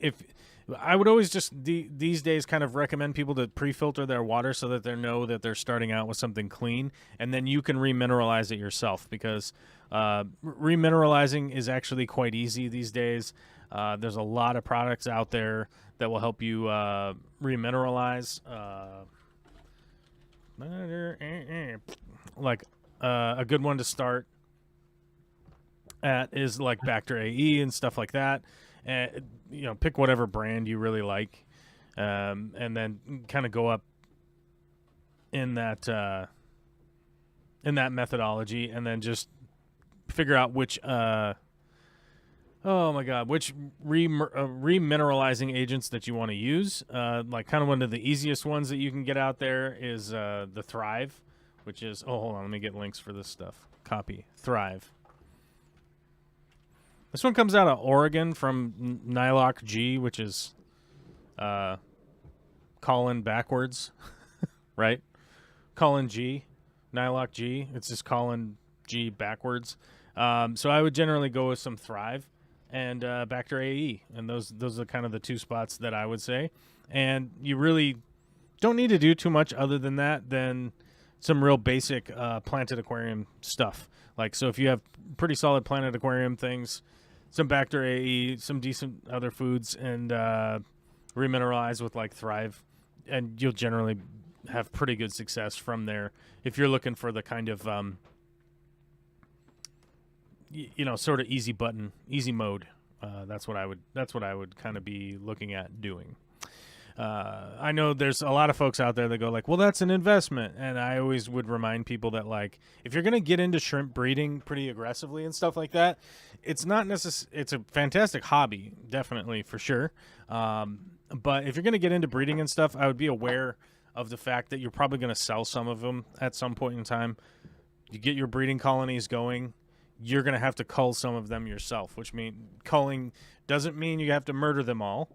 If I would always just these days kind of recommend people to pre-filter their water so that they know that they're starting out with something clean, and then you can remineralize it yourself because remineralizing is actually quite easy these days. There's a lot of products out there that will help you remineralize. A good one to start at is like Bacter AE and stuff like that. Pick whatever brand you really like, and then kind of go up in that methodology, and then just figure out which which remineralizing agents that you want to use. Like kind of one of the easiest ones that you can get out there is the Thrive, which is, hold on, let me get links for this stuff. Copy Thrive. This one comes out of Oregon from Nylock G, which is Colin backwards, right? Colin G, Nylock G. It's just Colin G backwards. So I would generally go with some Thrive and Bacter AE, and those are kind of the two spots that I would say. And you really don't need to do too much other than that, than some real basic planted aquarium stuff. Like, so if you have pretty solid planted aquarium things, some Bacter AE, some decent other foods, and remineralize with like Thrive, and you'll generally have pretty good success from there if you're looking for the kind of sort of easy mode. That's what I would kind of be looking at doing. I know there's a lot of folks out there that go like, well, that's an investment. And I always would remind people that, like, if you're going to get into shrimp breeding pretty aggressively and stuff like that, it's not it's a fantastic hobby, definitely, for sure. But if you're going to get into breeding and stuff, I would be aware of the fact that you're probably going to sell some of them at some point in time. You get your breeding colonies going, you're going to have to cull some of them yourself, which means culling doesn't mean you have to murder them all.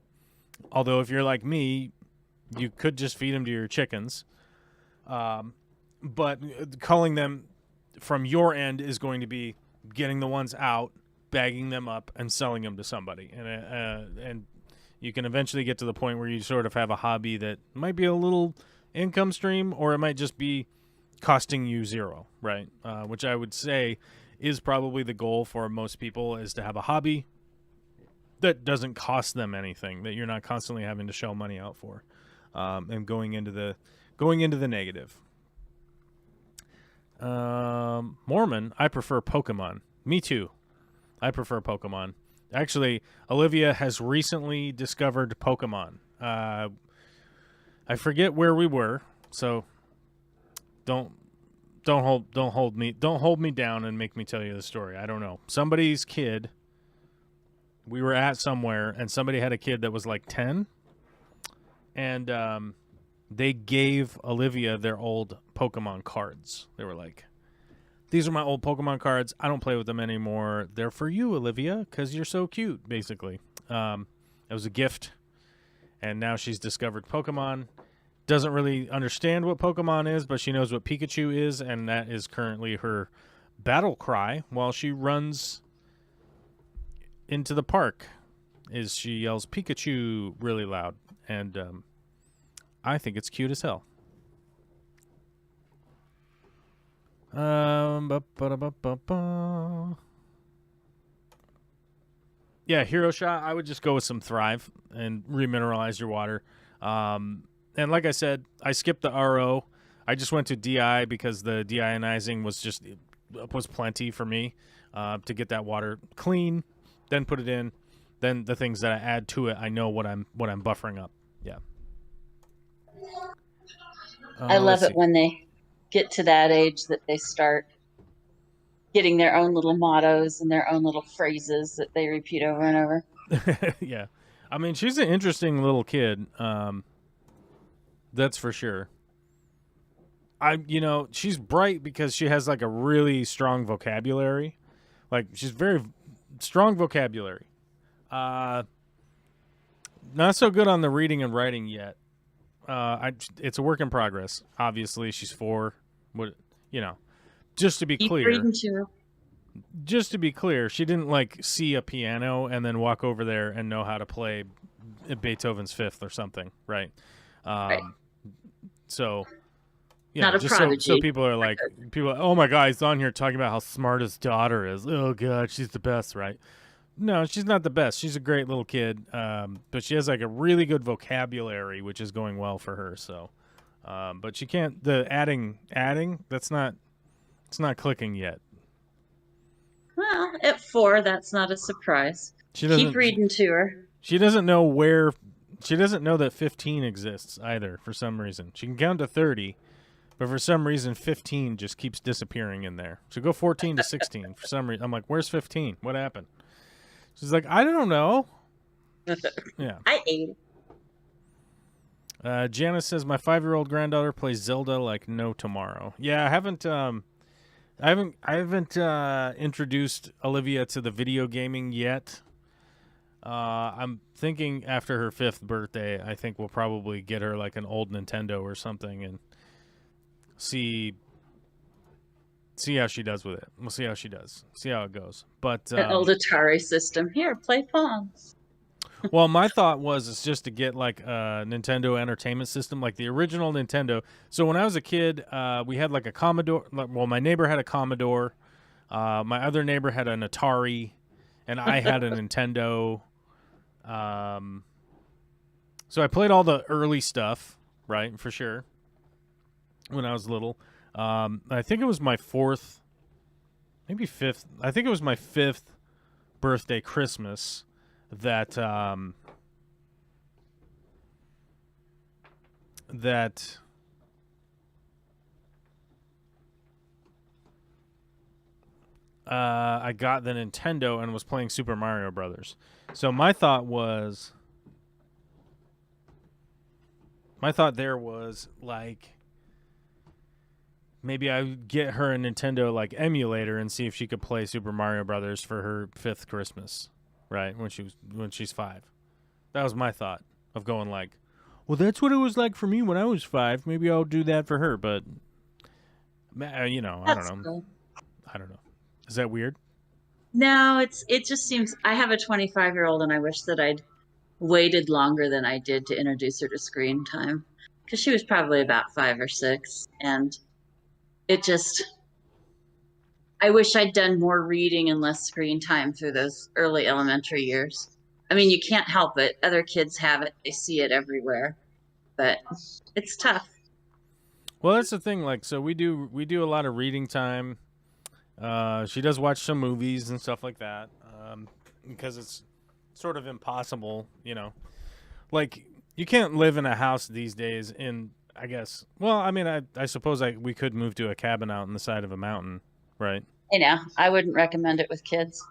Although if you're like me, you could just feed them to your chickens. But culling them from your end is going to be getting the ones out, bagging them up, and selling them to somebody. And you can eventually get to the point where you sort of have a hobby that might be a little income stream, or it might just be costing you zero, right? Which I would say is probably the goal for most people, is to have a hobby that doesn't cost them anything, that you're not constantly having to shell money out for, and going into the negative. Mormon, I prefer Pokemon. Me too. I prefer Pokemon. Actually, Olivia has recently discovered Pokemon. I forget where we were, so don't hold me down and make me tell you the story. I don't know. Somebody's kid. We were at somewhere, and somebody had a kid that was like 10, and they gave Olivia their old Pokemon cards. They were like, these are my old Pokemon cards. I don't play with them anymore. They're for you, Olivia, because you're so cute, basically. It was a gift, and now she's discovered Pokemon. Doesn't really understand what Pokemon is, but she knows what Pikachu is, and that is currently her battle cry while she runs into the park. Is she yells Pikachu really loud, and I think it's cute as hell. Yeah, Hero Shot, I would just go with some Thrive and remineralize your water. And like I said, I skipped the RO. I just went to DI because the deionizing was plenty for me to get that water clean, then put it in, then the things that I add to it, I know what I'm buffering up. Yeah.
I love it when they get to that age that they start getting their own little mottos and their own little phrases that they repeat over and over.
Yeah. I mean, she's an interesting little kid. That's for sure. She's bright because she has like a really strong vocabulary. Like, she's very strong vocabulary. Not so good on the reading and writing yet. It's a work in progress. Obviously, she's 4. Just to be clear, she didn't like see a piano and then walk over there and know how to play Beethoven's Fifth or something, right?
Right.
So,
not a prodigy.
so people are like, oh my God, he's on here talking about how smart his daughter is. Oh God, she's the best, right? No, she's not the best. She's a great little kid, but she has like a really good vocabulary, which is going well for her. So, but she can't. The adding, it's not clicking yet.
Well, at 4, that's not a surprise. Keep reading to her.
She doesn't know She doesn't know that 15 exists either for some reason. She can count to 30, But for some reason, 15 just keeps disappearing in there. So go 14 to 16. For some reason, I'm like, where's 15? What happened? She's like, I don't know. Yeah.
I ate it.
Janice says my 5-year-old granddaughter plays Zelda like no tomorrow. Yeah, I haven't introduced Olivia to the video gaming yet. I'm thinking after her 5th birthday, I think we'll probably get her like an old Nintendo or something and see how she does with it. We'll see how she does. See how it goes. But
An old Atari system. Here, play Pong.
well, my thought was it's just to get like a Nintendo Entertainment System, like the original Nintendo. So when I was a kid, we had like a Commodore. Well, my neighbor had a Commodore. My other neighbor had an Atari, and I had a Nintendo. So I played all the early stuff, right, for sure, when I was little. I think it was my 4th, maybe 5th. I think it was my 5th birthday Christmas that I got the Nintendo and was playing Super Mario Brothers. So my thought there was like maybe I would get her a Nintendo like emulator and see if she could play Super Mario Brothers for her 5th Christmas, right? When she's 5. That was my thought of going like, well, that's what it was like for me when I was 5. Maybe I'll do that for her, but you know, I don't know.
Cool.
I don't know. Is that weird?
No, it just seems I have a 25-year-old and I wish that I'd waited longer than I did to introduce her to screen time because she was probably about 5 or 6 and I wish I'd done more reading and less screen time through those early elementary years. I mean, you can't help it. Other kids have it. They see it everywhere, but it's tough.
Well, that's the thing. Like, so we do a lot of reading time. She does watch some movies and stuff like that, because it's sort of impossible, you know. Like, you can't live in a house these days in, I guess. Well, I mean, I suppose we could move to a cabin out on the side of a mountain, right?
You know, I wouldn't recommend it with kids.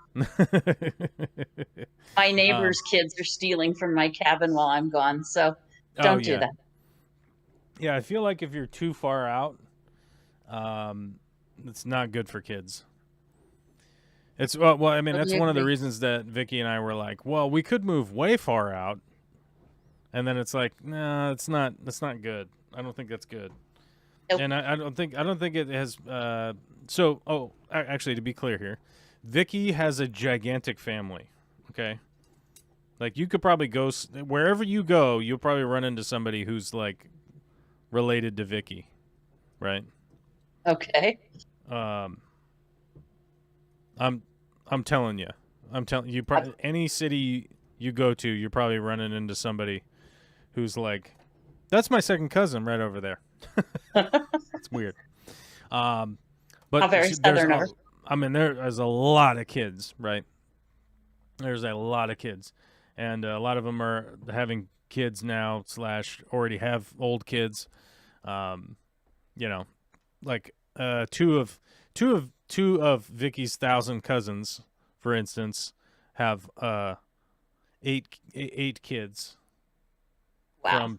My neighbor's kids are stealing from my cabin while I'm gone, so don't do that.
Yeah, I feel like if you're too far out, it's not good for kids. It's well, I mean, that's one of the reasons that Vicky and I were like, well, we could move way far out, and then it's like, no, it's not. That's not good. I don't think that's good. Nope. And I don't think it has. Actually, to be clear here, Vicky has a gigantic family. Okay, like you could probably go wherever you go, you'll probably run into somebody who's like related to Vicky, right?
Okay.
I'm telling you. Any city you go to, you're probably running into somebody who's like, that's my second cousin right over there. It's weird. But
very southern.
I mean, there's a lot of kids, right? There's a lot of kids, and a lot of them are having kids now / already have old kids. You know, like two of Vicky's 1,000 cousins, for instance, have eight kids.
Wow.
From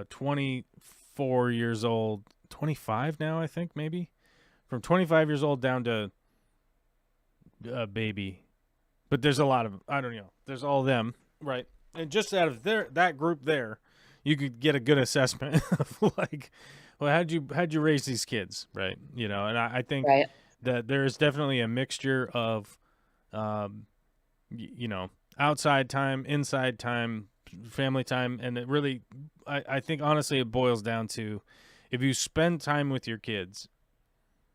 24 years old, 25 now, I think, maybe. From 25 years old down to a baby. But there's a lot of, I don't know, there's all of them, right? And just out of that group there, you could get a good assessment of like, well, how'd you raise these kids, right? You know, and I think that there is definitely a mixture of, you know, outside time, inside time, family time, and it really, I think honestly it boils down to, if you spend time with your kids,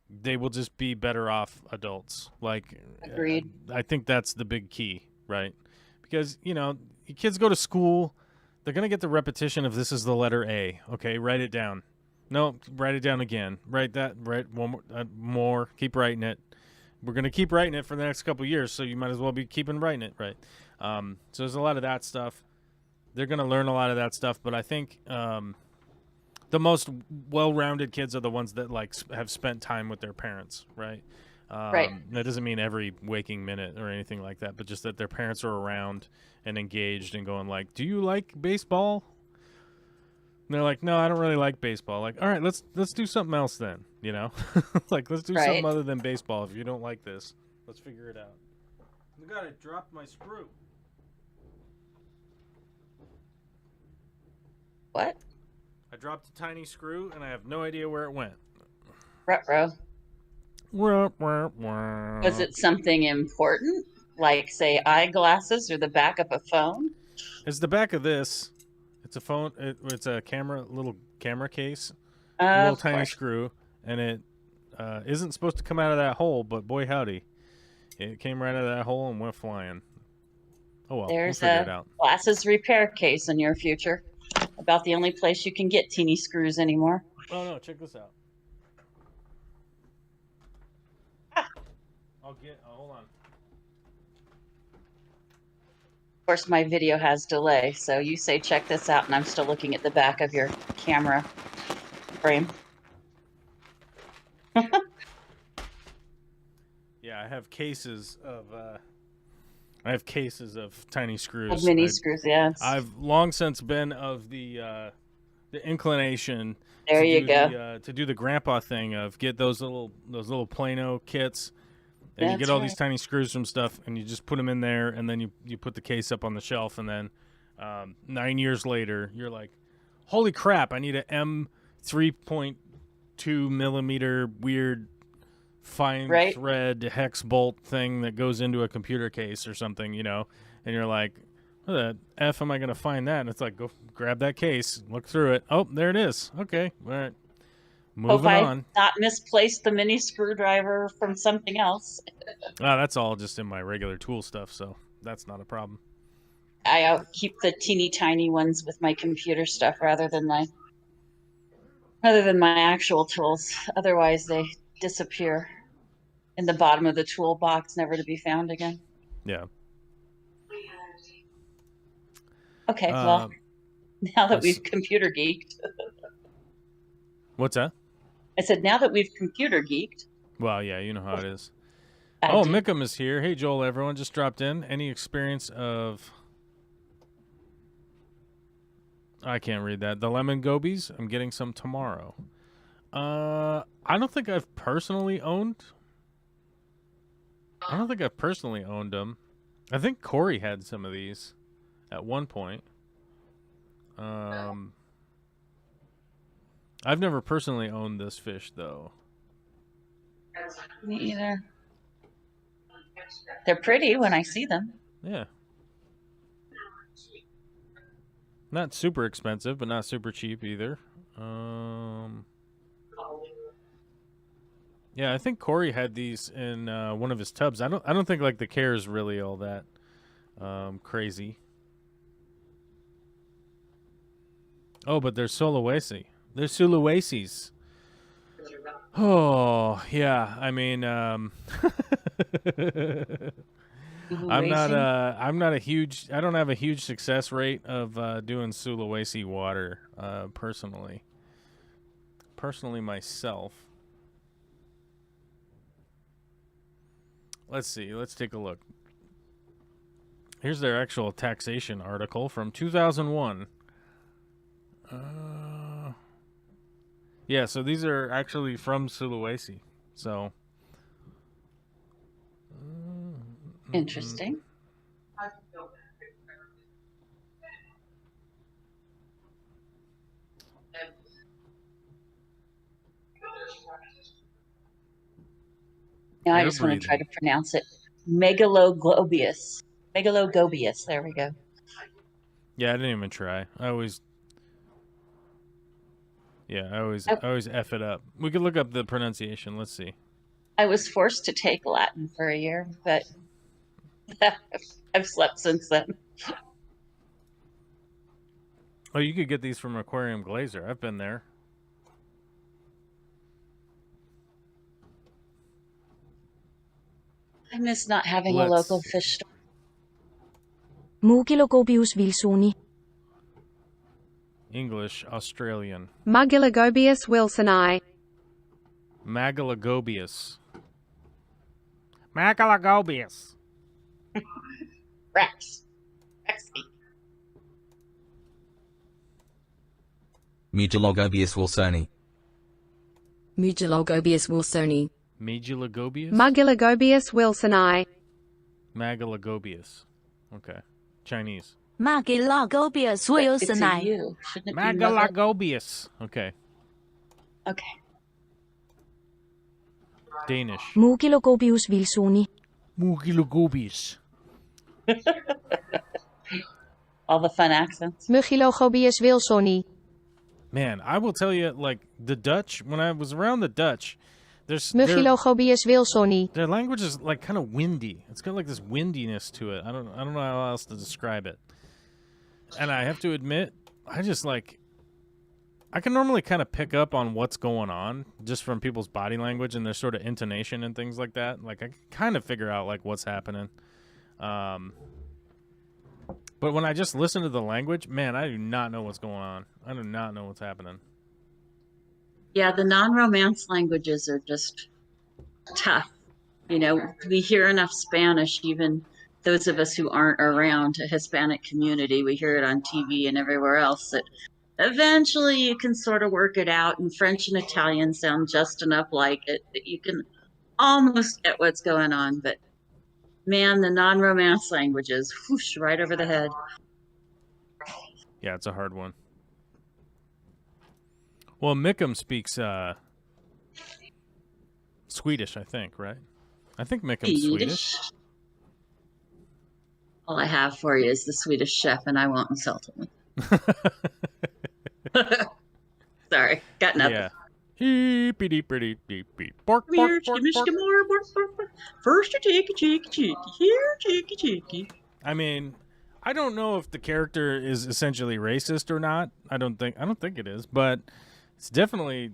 they will just be better off adults. Like,
agreed.
I think that's the big key, right? Because, you know, kids go to school, they're going to get the repetition of this is the letter A. Okay, write it down. No, write it down again. Write one more. Keep writing it. We're going to keep writing it for the next couple of years, so you might as well be keeping writing it, right? So there's a lot of that stuff. They're going to learn a lot of that stuff, but I think the the most well-rounded kids are the ones that like have spent time with their parents, right?
Right.
That doesn't mean every waking minute or anything like that, but just that their parents are around and engaged and going like, "Do you like baseball?" And they're like, "No, I don't really like baseball." Like, all right, let's do something else then. You know, like let's do something
Right.
other than baseball. If you don't like this, let's figure it out. I gotta drop my screw.
What?
I dropped a tiny screw and I have no idea where it went.
Ruh-roh. Was it something important, like say eyeglasses or the back of a phone?
It's the back of this. It's a phone. It's a little camera case, a little
Of
tiny
course.
screw, and it isn't supposed to come out of that hole. But boy, howdy, it came right out of that hole and went flying. Oh well,
There's
we'll figure it
a
out.
glasses repair case in your future. About the only place you can get teeny screws anymore.
Oh no, check this out. Hold on.
Of course, my video has delay, so you say check this out, and I'm still looking at the back of your camera frame.
Yeah, I have cases of tiny screws.
Of mini screws, yes.
I've long since been of the inclination
There
to
you
do
go.
to do the grandpa thing of get those little Plano kits, and you
That's
get all
right.
these tiny screws from stuff, and you just put them in there, and then you put the case up on the shelf, and then 9 years later, you're like, holy crap! I need a M3.2 millimeter weird fine
Right.
thread hex bolt thing that goes into a computer case or something, you know, and you're like, where the F am I going to find that? And it's like, go grab that case, look through it. Oh, there it is. Okay. All right.
Hope
Moving
I
on.
not misplaced the mini screwdriver from something else.
That's all just in my regular tool stuff, so that's not a problem.
I keep the teeny tiny ones with my computer stuff rather than my actual tools. Otherwise, they disappear in the bottom of the toolbox, never to be found again.
Yeah.
Okay, well, now that we've computer geeked.
What's that?
I said, now that we've computer geeked.
Well, yeah, you know how it is.
I do.
Mickham is here. Hey, Joel, everyone just dropped in. Any experience of... I can't read that. The lemon gobies? I'm getting some tomorrow. I don't think I've personally owned... them. I think Corey had some of these at one point. I've never personally owned this fish, though.
Me either. They're pretty when I see them.
Yeah. Not super expensive, but not super cheap either. Yeah, I think Corey had these in one of his tubs. I don't think like the care is really all that crazy. Oh, but they're Sulawesi. They're Sulawesis. Oh, yeah. I mean, I'm not a huge. I don't have a huge success rate of doing Sulawesi water personally. Personally, myself. Let's see. Let's take a look. Here's their actual taxation article from 2001. Yeah, so these are actually from Sulawesi. So
Interesting. Now I just want to try to pronounce it. Megaloglobius. Megalogobius. There we go.
Yeah, I didn't even try. I always F it up. We could look up the pronunciation. Let's see.
I was forced to take Latin for a year, but I've slept since then.
Oh, you could get these from Aquarium Glazer. I've been there.
I miss not having a local fish store.
Mugilogobius wilsoni.
English, Australian.
Mugalagobius wilsoni.
Magalagobius. Magalagobius.
Rex. Rex.
Mugalagobius wilsoni.
Mugalagobius wilsoni.
Magalagobius?
Mugalagobius wilsoni.
Magalagobius. Okay. Chinese.
Magalagobius
It's a
wilsoni.
U. Shouldn't it be
Magalagobius. Okay.
Okay.
Danish.
Mugalagobius wilsoni.
Magalagobius.
All the fun accents.
Mugilogobius wilsoni.
Man, I will tell you, like, the Dutch, when I was around the Dutch, their
Mugilogobius wilsoni.
language is, like, kind of windy. It's got, like, this windiness to it. I don't know how else to describe it. And I have to admit, I just, like, I can normally kind of pick up on what's going on just from people's body language and their sort of intonation and things like that. Like, I can kind of figure out, like, what's happening. But when I just listen to the language, man, I do not know what's going on. I do not know what's happening.
Yeah, the non-romance languages are just tough. You know, we hear enough Spanish, even those of us who aren't around a Hispanic community, we hear it on TV and everywhere else, that eventually you can sort of work it out, and French and Italian sound just enough like it that you can almost get what's going on. But man, the non-romance languages, whoosh, right over the head.
Yeah, it's a hard one. Well, Mikkum speaks Swedish, I think, right? I think Mikkum's Swedish.
All I have for you is the Swedish chef, and I won't insult him. Sorry, got nothing.
Yeah. Bark, bark, bark, bark.
First you take a cheeky, here cheeky.
I mean, I don't know if the character is essentially racist or not. I don't think it is, but it's definitely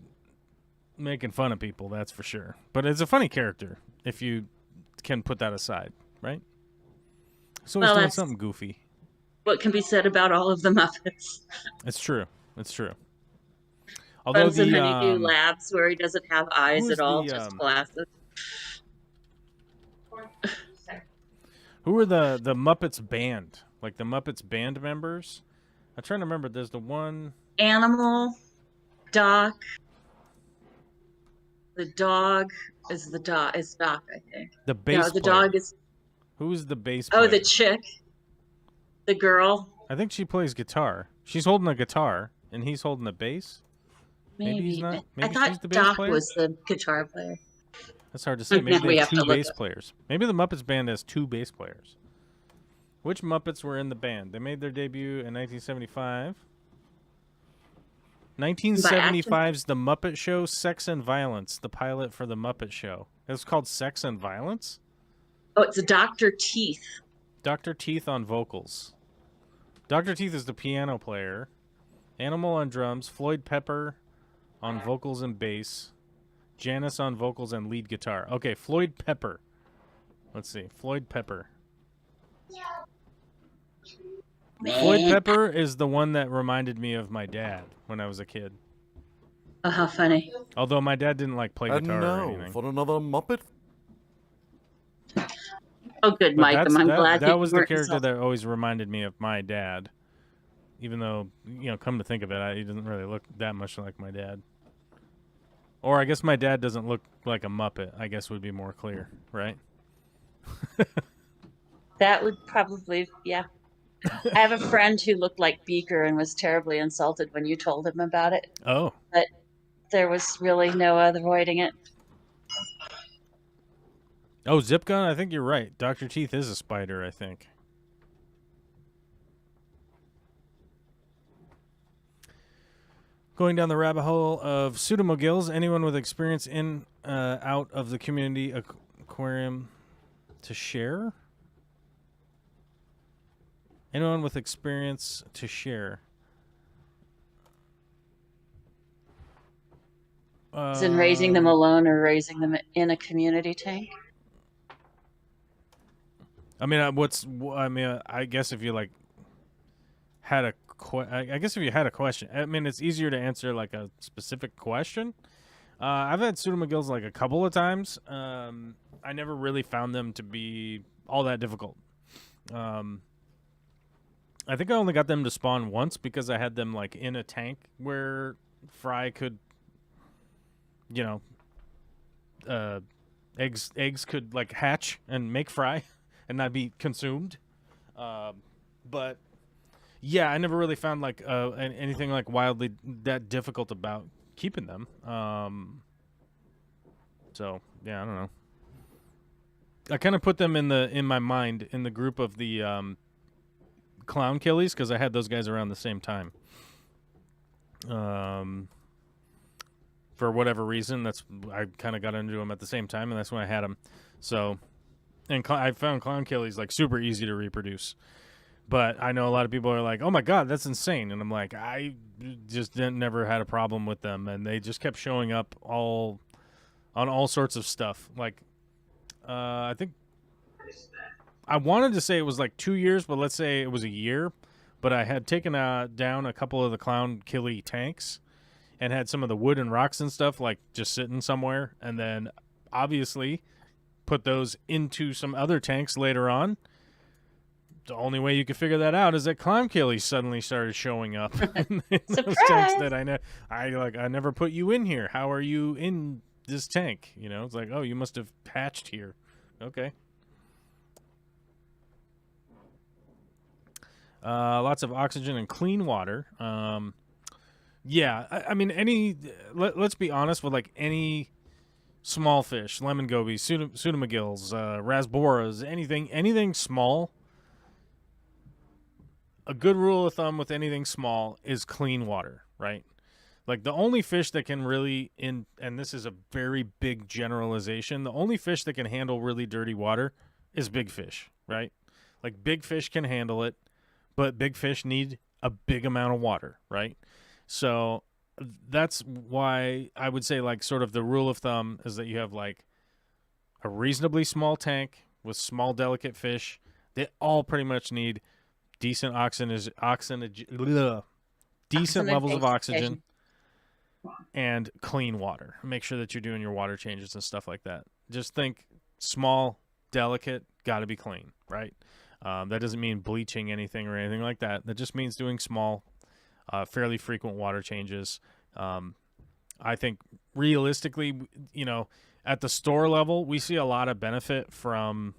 making fun of people, that's for sure. But it's a funny character if you can put that aside, right? So he's doing something goofy.
What can be said about all of the Muppets?
It's true. It's true. Although
Bugs and Honeydew Labs, where he doesn't have eyes at all, just glasses.
Who are the Muppets band? Like the Muppets band members? I'm trying to remember. There's the one...
Animal, Doc. The dog is Doc, I think.
The bass
No, the
player.
dog is...
Who's the bass player?
Oh, the chick. The girl.
I think she plays guitar. She's holding a guitar, and he's holding the bass. Maybe he's not. Maybe
I
she's
thought
the bass
Doc
player?
was the guitar player.
That's hard to say. Maybe
Now we
they have
have to
two
look
bass
up.
players. Maybe the Muppets band has two bass players. Which Muppets were in the band? They made their debut in 1975. 1975's The Muppet Show, Sex and Violence, the pilot for The Muppet Show. It was called Sex and Violence?
Oh, it's Dr. Teeth.
Dr. Teeth on vocals. Dr. Teeth is the piano player. Animal on drums. Floyd Pepper on vocals and bass. Janice on vocals and lead guitar. Okay, Floyd Pepper. Let's see. Floyd Pepper. Floyd Pepper is the one that reminded me of my dad when I was a kid.
Oh, how funny.
Although my dad didn't like play
And
guitar or
now
anything.
for another Muppet.
Oh, good,
But
Mike. I'm glad
that
you
was the
weren't
character
insulted.
that always reminded me of my dad. Even though, come to think of it, he doesn't really look that much like my dad. Or I guess my dad doesn't look like a Muppet, I guess would be more clear, right?
That would probably, yeah. I have a friend who looked like Beaker and was terribly insulted when you told him about it.
Oh.
But there was really no avoiding it.
Oh, Zip Gun? I think you're right. Dr. Teeth is a spider, I think. Going down the rabbit hole of pseudomogills, anyone with experience in, out of the community aquarium to share? Anyone with experience to share?
Is in raising them alone or raising them in a community tank?
I mean, I guess if you, like, had a I guess if you had a question, I mean, it's easier to answer like a specific question. I've had pseudomagills like a couple of times. I never really found them to be all that difficult. I think I only got them to spawn once because I had them like in a tank where Fry could, eggs could like hatch and make Fry and not be consumed. But yeah, I never really found like anything like wildly that difficult about keeping them. So yeah, I don't know. I kind of put them in my mind in the group of the clown killies because I had those guys around the same time. For whatever reason, I kind of got into them at the same time, and that's when I had them. So, and I found clown killies like super easy to reproduce. But I know a lot of people are like, "Oh my god, that's insane," and I'm like, I just never had a problem with them, and they just kept showing up on all sorts of stuff. Like, I think I wanted to say it was like 2 years, but let's say it was a year. But I had taken down a couple of the clown killie tanks and had some of the wood and rocks and stuff like just sitting somewhere, and then obviously put those into some other tanks later on. The only way you could figure that out is that clown killies suddenly started showing up in those tanks that I never put you in here. How are you in this tank? It's like, oh, you must have hatched here. Okay. Lots of oxygen and clean water. Yeah, I mean, let's be honest with like any small fish, lemon gobies, pseudomagills, rasboras, anything small. A good rule of thumb with anything small is clean water, right? Like the only fish that can really and this is a very big generalization, the only fish that can handle really dirty water is big fish, right? Like big fish can handle it, but big fish need a big amount of water, right? So that's why I would say like sort of the rule of thumb is that you have like a reasonably small tank with small delicate fish. They all pretty much need decent decent levels of oxygen and clean water. Make sure that you're doing your water changes and stuff like that. Just think small, delicate, got to be clean, right? That doesn't mean bleaching anything or anything like that. That just means doing small, fairly frequent water changes. I think realistically, at the store level, we see a lot of benefit from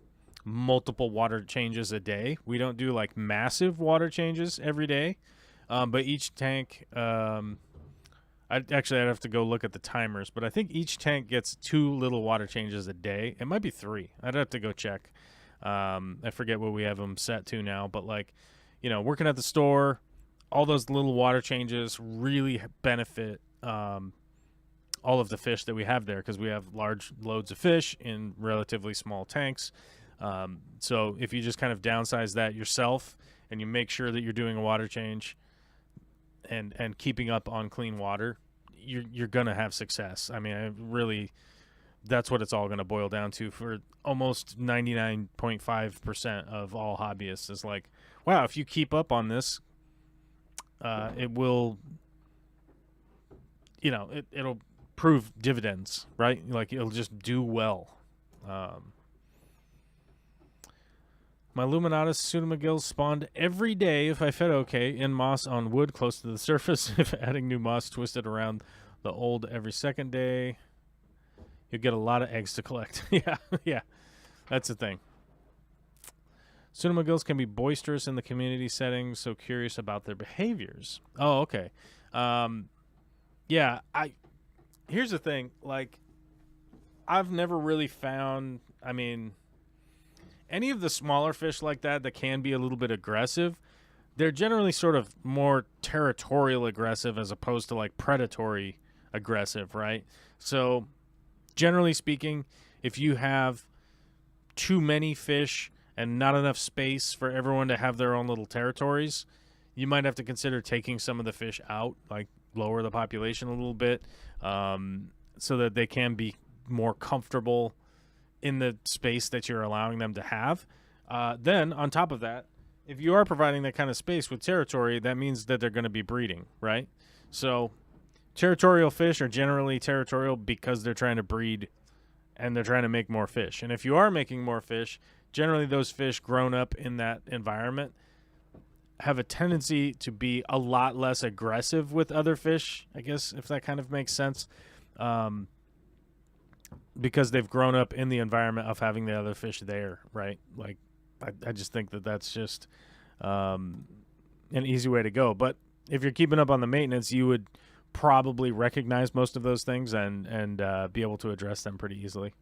multiple water changes a day. We don't do like massive water changes every day, but each tank, I'd have to go look at the timers, but I think each tank gets 2 little water changes a day. It might be 3. I'd have to go check. I forget what we have them set to now, but like, working at the store, all those little water changes really benefit all of the fish that we have there because we have large loads of fish in relatively small tanks. So if you just kind of downsize that yourself and you make sure that you're doing a water change and keeping up on clean water, you're going to have success. I mean, that's what it's all going to boil down to for almost 99.5% of all hobbyists is like, wow, if you keep up on this, it will, it'll prove dividends, right? Like it'll just do well. My Luminatus pseudomagills spawned every day if I fed okay in moss on wood close to the surface. If adding new moss twisted around the old every second day, you get a lot of eggs to collect. yeah, that's the thing. Pseudomagills can be boisterous in the community setting, so curious about their behaviors. Oh, okay. Here's the thing. Like, I've never really found, any of the smaller fish like that can be a little bit aggressive, they're generally sort of more territorial aggressive as opposed to like predatory aggressive, right? So generally speaking, if you have too many fish and not enough space for everyone to have their own little territories, you might have to consider taking some of the fish out, like lower the population a little bit, so that they can be more comfortable in the space that you're allowing them to have. Then on top of that, if you are providing that kind of space with territory, that means that they're going to be breeding, right? So territorial fish are generally territorial because they're trying to breed and they're trying to make more fish. And if you are making more fish, generally those fish grown up in that environment have a tendency to be a lot less aggressive with other fish, I guess, if that kind of makes sense, because they've grown up in the environment of having the other fish there, right? Like, I just think that that's just an easy way to go. But if you're keeping up on the maintenance, you would probably recognize most of those things and be able to address them pretty easily.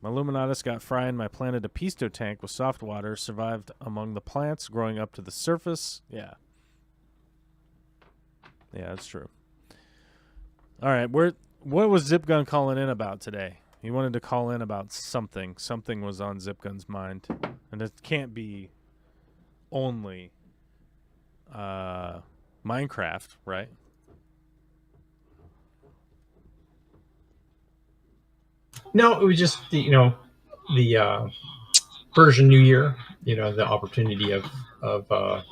My Luminatus got fry and my planted a pisto tank with soft water, survived among the plants growing up to the surface. Yeah. Yeah, that's true. All right, what was Zipgun calling in about today? He wanted to call in about something. Something was on Zipgun's mind. And it can't be only Minecraft, right?
No, it was just the Persian New Year. The opportunity of a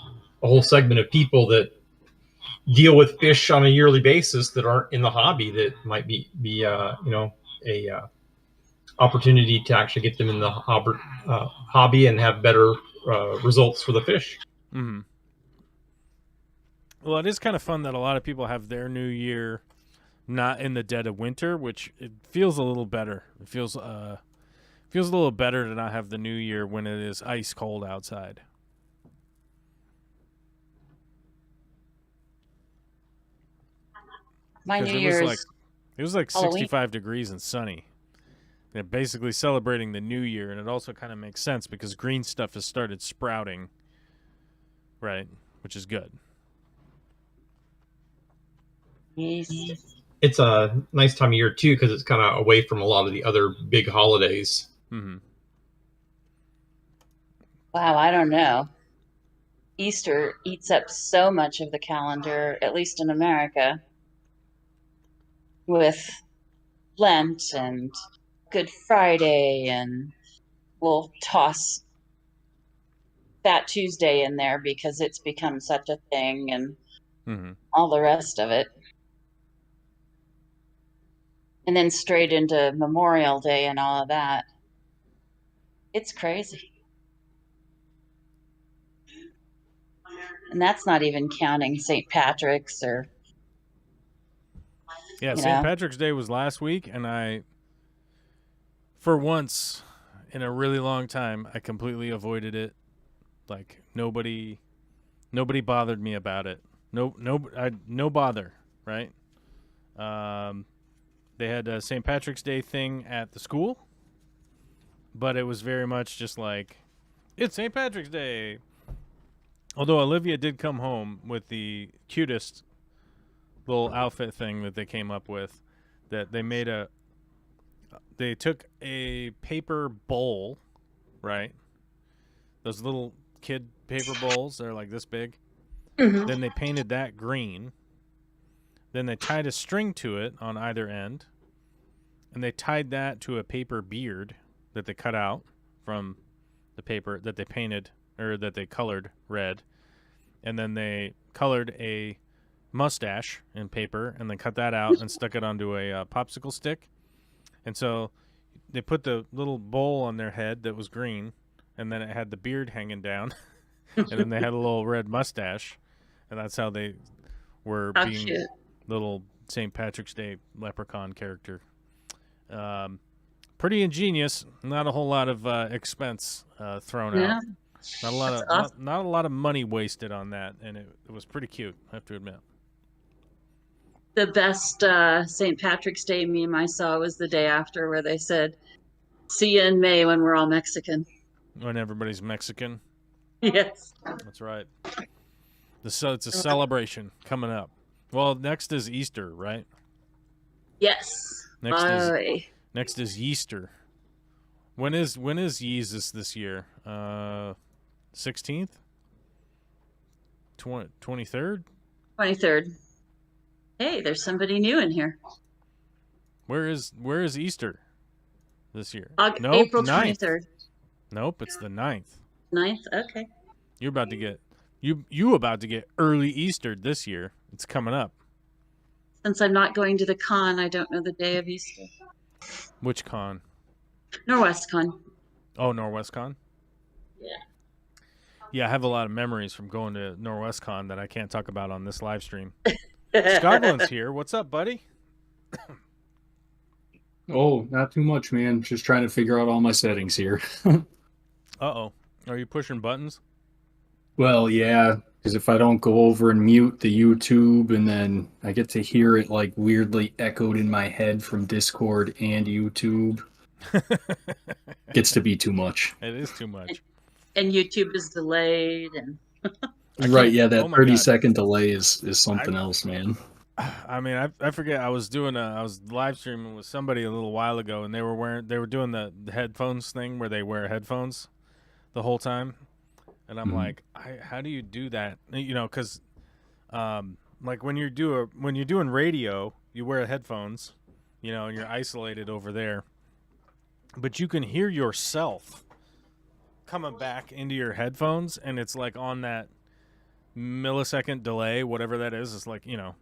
whole segment of people that deal with fish on a yearly basis that aren't in the hobby, that might be a opportunity to actually get them in the hobby and have better results for the fish.
Mm-hmm. Well, it is kind of fun that a lot of people have their New Year not in the dead of winter, which it feels a little better. It feels a little better to not have the New Year when it is ice cold outside.
My New Year's
it was like
Halloween.
65 degrees and sunny. They're basically celebrating the New Year, and it also kind of makes sense because green stuff has started sprouting, right? Which is good.
It's a nice time of year too because it's kind of away from a lot of the other big holidays.
Mm-hmm.
Wow, I don't know. Easter eats up so much of the calendar, at least in America, with Lent and Good Friday, and we'll toss Fat Tuesday in there because it's become such a thing, and all the rest of it. And then straight into Memorial Day and all of that. It's crazy. And that's not even counting St. Patrick's or...
Yeah, St. Patrick's Day was last week, and for once in a really long time, I completely avoided it. Like, nobody bothered me about it. No bother, right? They had a St. Patrick's Day thing at the school, but it was very much just like, it's St. Patrick's Day. Although Olivia did come home with the cutest little outfit thing that they came up with, that they took a paper bowl, right? Those little kid paper bowls, they're like this big. Mm-hmm. Then they painted that green. Then they tied a string to it on either end. And they tied that to a paper beard that they cut out from the paper that they painted, or that they colored red. And then they colored a mustache in paper and then cut that out and stuck it onto a popsicle stick. And so they put the little bowl on their head that was green, and then it had the beard hanging down. And then they had a little red mustache. And that's how they were being cute. Little St. Patrick's Day leprechaun character. Pretty ingenious. Not a whole lot of expense thrown out. Not a lot of money wasted on that, and it was pretty cute, I have to admit.
The best St. Patrick's Day meme I saw was the day after, where they said, "See you in May when we're all Mexican."
When everybody's Mexican.
Yes.
That's right. It's a celebration coming up. Well, next is Easter, right?
Yes.
Next is Easter. When is Jesus this year? 16th? 23rd?
23rd. Hey, there's somebody new in here.
Where is Easter? this year.
April
9th.
23rd.
Nope, it's the 9th.
9th? Okay.
You're about to get you about to get early Easter this year. It's coming up.
Since I'm not going to the con, I don't know the day of Easter.
Which con?
Norwest Con.
Oh, Norwest Con?
Yeah.
Yeah, I have a lot of memories from going to Norwest Con that I can't talk about on this live stream. Scotland's here. What's up, buddy?
Oh, not too much, man. Just trying to figure out all my settings here.
Uh-oh. Are you pushing buttons?
Well, yeah, because if I don't go over and mute the YouTube and then I get to hear it like weirdly echoed in my head from Discord and YouTube, gets to be too much.
It is too much.
And YouTube is delayed and
Right, yeah, that
oh my
30-second delay is something else, man.
I mean, I forget. I was live streaming with somebody a little while ago, and they were doing the headphones thing where they wear headphones the whole time, and I'm like, how do you do that? You know, because like when you're doing radio, you wear headphones, you know, and you're isolated over there, but you can hear yourself coming back into your headphones, and it's like on that millisecond delay, whatever that is. It's like, you know,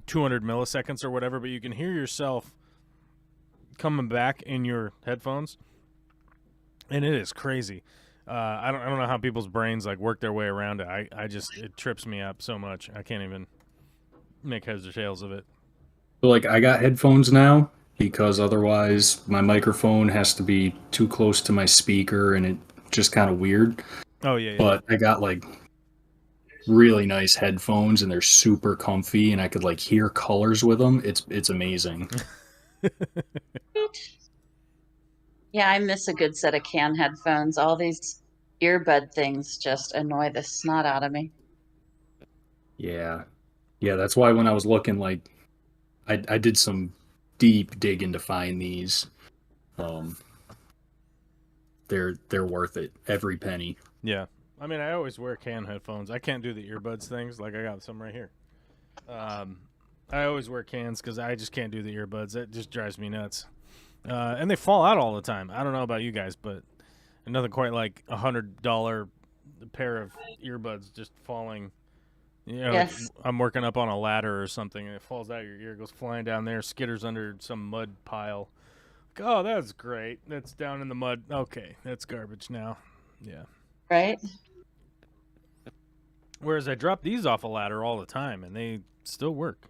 200 milliseconds or whatever, but you can hear yourself coming back in your headphones, and it is crazy. I don't know how people's brains like work their way around it. It trips me up so much. I can't even make heads or tails of it.
So, like, I got headphones now because otherwise my microphone has to be too close to my speaker, and it just kind of weird.
Oh yeah.
But I got like really nice headphones, and they're super comfy, and I could like hear colors with them. It's amazing.
yeah, I miss a good set of can headphones. All these earbud things just annoy the snot out of me.
Yeah, that's why when I was looking, like, I did some deep digging to find these. They're worth it, every penny.
Yeah. I mean, I always wear can headphones. I can't do the earbuds things. Like, I got some right here. I always wear cans because I just can't do the earbuds. That just drives me nuts. And they fall out all the time. I don't know about you guys, but nothing quite like $100 pair of earbuds just falling. You know,
Yes.
I'm working up on a ladder or something, and it falls out of your ear, goes flying down there, skitters under some mud pile. Like, oh, that's great. That's down in the mud. Okay, that's garbage now. Yeah.
Right?
Whereas I drop these off a ladder all the time, and they still work,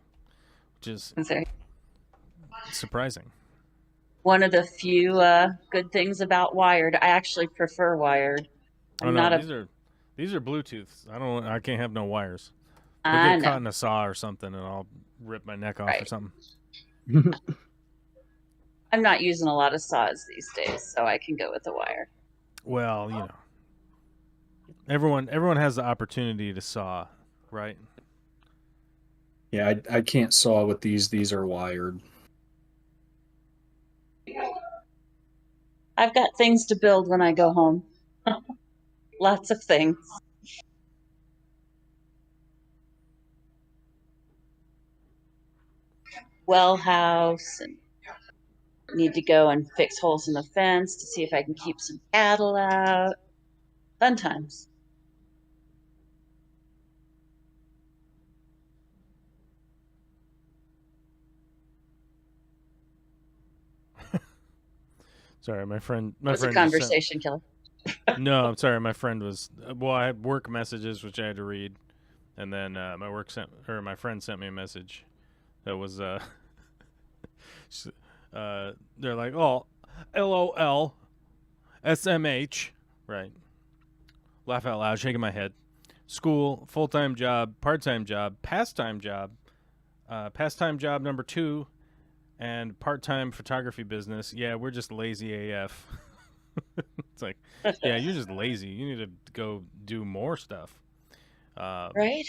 which is surprising.
One of the few good things about wired. I actually prefer wired.
Oh no, these are Bluetooths. I can't have no wires. I'll
I
get caught
know.
in a saw or something, and I'll rip my neck off or
Right.
something.
I'm not using a lot of saws these days, so I can go with the wire.
Well, you know, everyone has the opportunity to saw, right?
Yeah, I can't saw with these. These are wired.
I've got things to build when I go home. Lots of things. Well house, and need to go and fix holes in the fence to see if I can keep some cattle out. Fun times.
Sorry, my friend.
It was a conversation killer.
No, I'm sorry. My friend was. Well, I had work messages which I had to read, and then my friend sent me a message that was they're like, oh, LOL, SMH, right? Laugh out loud, shaking my head. School, full-time job, part-time job, pastime job number 2, and part-time photography business. Yeah, we're just lazy AF. It's like, yeah, you're just lazy. You need to go do more stuff.
Right?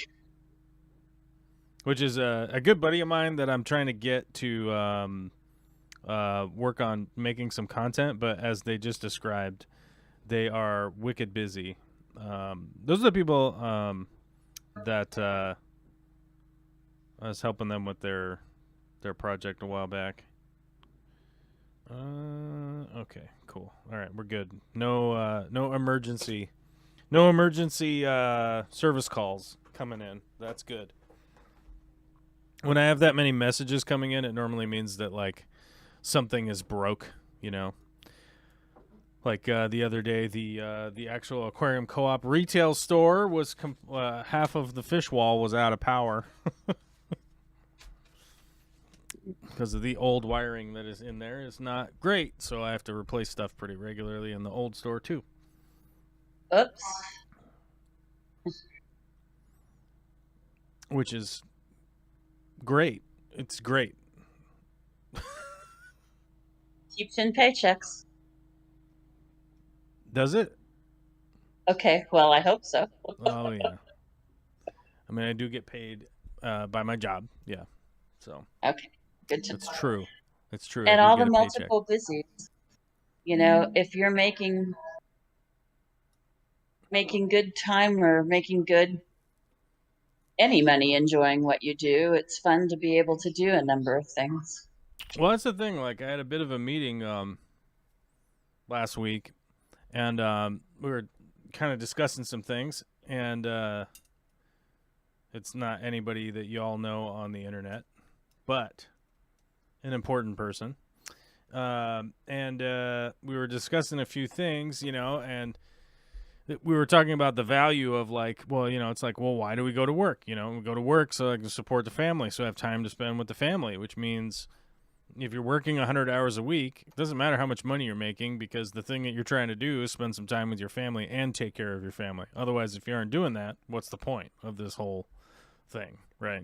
Which is a good buddy of mine that I'm trying to get to work on making some content, but as they just described, they are wicked busy. Those are the people that I was helping them with their project a while back. Okay, cool. All right, we're good. No emergency service calls coming in. That's good. When I have that many messages coming in, it normally means that like something is broke, you know. Like the other day, the actual Aquarium Co-op retail store was half of the fish wall was out of power because of the old wiring that is in there is not great. So I have to replace stuff pretty regularly in the old store too.
Oops.
Which is great. It's great.
Keeps in paychecks.
Does it?
Okay, well, I hope so.
Oh yeah. I mean, I do get paid by my job. Yeah. So
Okay, good to
it's
know.
true. It's true.
And
I do
all
get
the
a paycheck.
multiple busies. You know, if you're making good time or making good any money enjoying what you do, it's fun to be able to do a number of things.
Well, that's the thing. Like, I had a bit of a meeting last week, and we were kind of discussing some things, and it's not anybody that you all know on the internet, but an important person. And we were discussing a few things, you know, and we were talking about the value of like, well, you know, it's like, well, why do we go to work? You know, we go to work so I can support the family, so I have time to spend with the family, which means if you're working 100 hours a week, it doesn't matter how much money you're making because the thing that you're trying to do is spend some time with your family and take care of your family. Otherwise, if you aren't doing that, what's the point of this whole thing, right?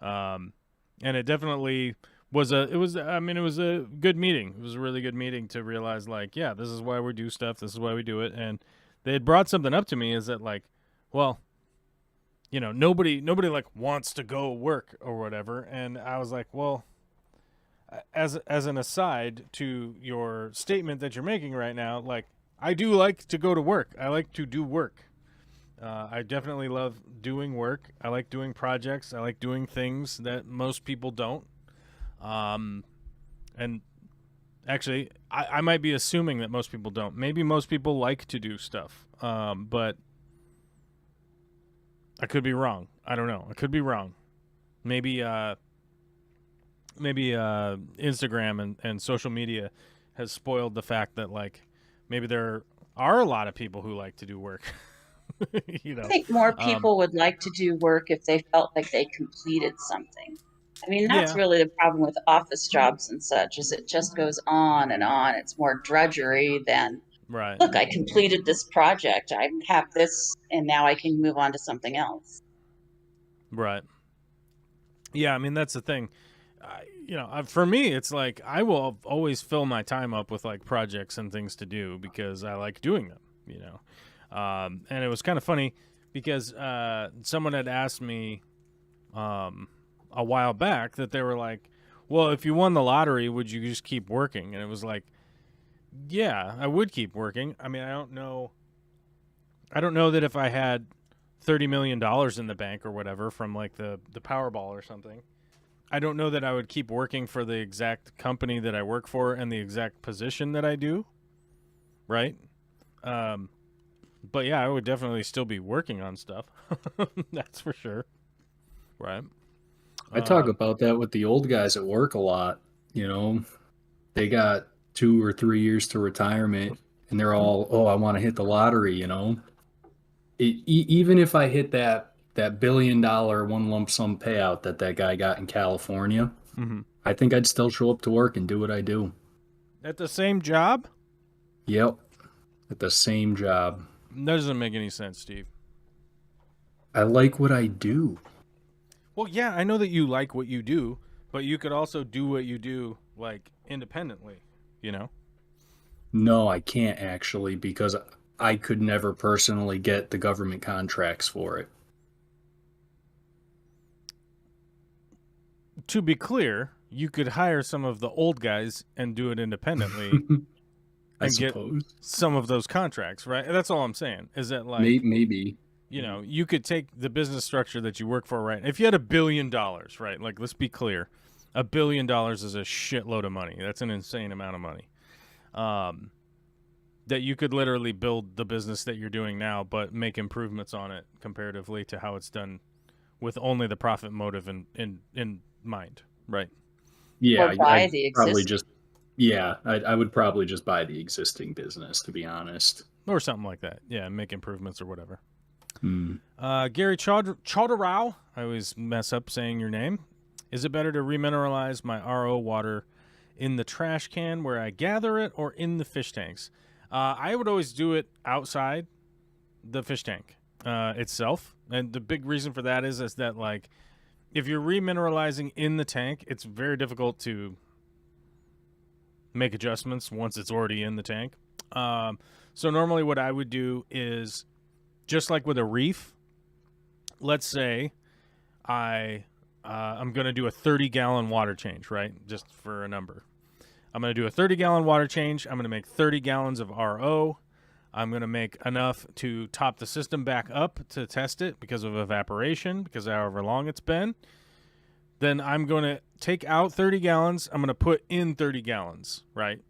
And it definitely was a good meeting. It was a really good meeting to realize like, yeah, this is why we do stuff. This is why we do it. And they had brought something up to me is that like, well, you know, nobody like wants to go work or whatever. And I was like, well, as an aside to your statement that you're making right now, like I do like to go to work. I like to do work. I definitely love doing work. I like doing projects. I like doing things that most people don't. And actually, I might be assuming that most people don't. Maybe most people like to do stuff. But I could be wrong. I don't know. I could be wrong. Maybe Instagram and social media has spoiled the fact that like maybe there are a lot of people who like to do work. You know,
I think more people would like to do work if they felt like they completed something. I mean, that's
Yeah.
really the problem with office jobs and such, is it just goes on and on. It's more drudgery than,
Right.
look, I completed this project. I have this, and now I can move on to something else.
Right. Yeah, I mean that's the thing. For me, it's like I will always fill my time up with like projects and things to do because I like doing them. You know, and it was kind of funny because someone had asked me a while back that they were like, "Well, if you won the lottery, would you just keep working?" And it was like, "Yeah, I would keep working." I mean, I don't know that if I had $30 million in the bank or whatever from like the Powerball or something, I don't know that I would keep working for the exact company that I work for and the exact position that I do. Right. But yeah, I would definitely still be working on stuff. That's for sure. Right.
I talk about that with the old guys at work a lot. You know, they got 2 or 3 years to retirement and they're all, oh, I want to hit the lottery, you know. Even if I hit that $1 billion one lump sum payout that guy got in California, I think I'd still show up to work and do what I do.
At the same job?
Yep. At the same job.
That doesn't make any sense, Steve.
I like what I do.
Well, yeah, I know that you like what you do, but you could also do what you do, like, independently, you know?
No, I can't actually, because I could never personally get the government contracts for it.
To be clear, you could hire some of the old guys and do it independently
I
and get
suppose.
some of those contracts, right? That's all I'm saying, is that, like,
Maybe.
you know, you could take the business structure that you work for, right? If you had $1 billion, right? Like, let's be clear. $1 billion is a shitload of money. That's an insane amount of money. That you could literally build the business that you're doing now, but make improvements on it comparatively to how it's done with only the profit motive in mind, right?
Yeah,
Or buy
I'd
the
probably
existing.
just yeah, I would probably just buy the existing business, to be honest.
Or something like that. Yeah, make improvements or whatever.
Hmm.
Gary Chaudarau, I always mess up saying your name. Is it better to remineralize my RO water in the trash can where I gather it or in the fish tanks? I would always do it outside the fish tank itself. And the big reason for that is that, like, if you're remineralizing in the tank, it's very difficult to make adjustments once it's already in the tank. So normally what I would do is, just like with a reef, let's say I'm going to do a 30-gallon water change, right? Just for a number. I'm going to do a 30-gallon water change. I'm going to make 30 gallons of RO. I'm going to make enough to top the system back up to test it because of evaporation, because however long it's been. Then I'm going to take out 30 gallons. I'm going to put in 30 gallons, right?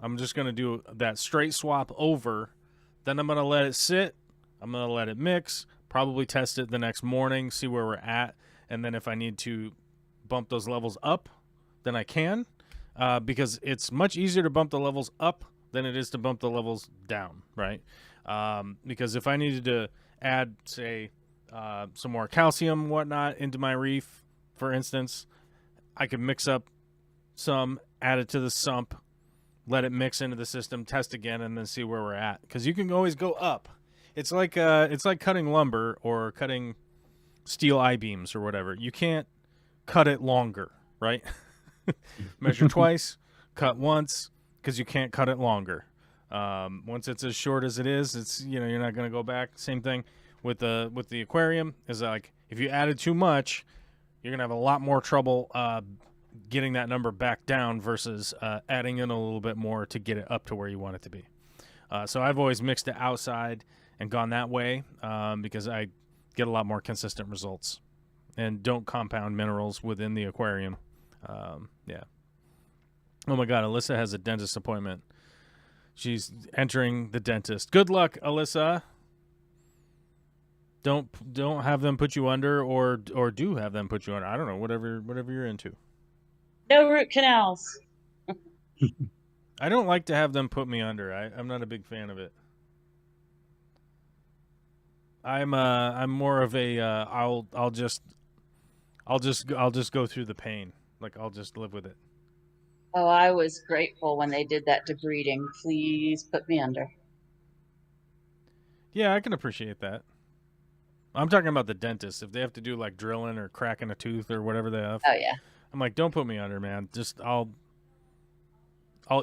I'm just going to do that straight swap over. Then I'm going to let it sit. I'm going to let it mix, probably test it the next morning, see where we're at. And then if I need to bump those levels up, then I can. Because it's much easier to bump the levels up than it is to bump the levels down, right? Because if I needed to add, say, some more calcium, whatnot, into my reef, for instance, I could mix up some, add it to the sump, let it mix into the system, test again, and then see where we're at. Because you can always go up. It's like cutting lumber or cutting steel I-beams or whatever. You can't cut it longer, right? Measure twice, cut once, because you can't cut it longer. Once it's as short as it is, it's you're not going to go back. Same thing with the aquarium. Is like if you added too much, you're going to have a lot more trouble getting that number back down versus adding in a little bit more to get it up to where you want it to be. So I've always mixed it outside and gone that way because I get a lot more consistent results and don't compound minerals within the aquarium. Yeah. Oh my God, Alyssa has a dentist appointment. She's entering the dentist. Good luck, Alyssa. Don't have them put you under, or do have them put you under. I don't know, whatever you're into.
No root canals.
I don't like to have them put me under. I'm not a big fan of it. I'm more of a I'll just go through the pain. Like I'll just live with it.
Oh, I was grateful when they did that debriding. Please put me under.
Yeah, I can appreciate that. I'm talking about the dentist. If they have to do like drilling or cracking a tooth or whatever they have.
Oh yeah.
I'm like, don't put me under, man. Just I'll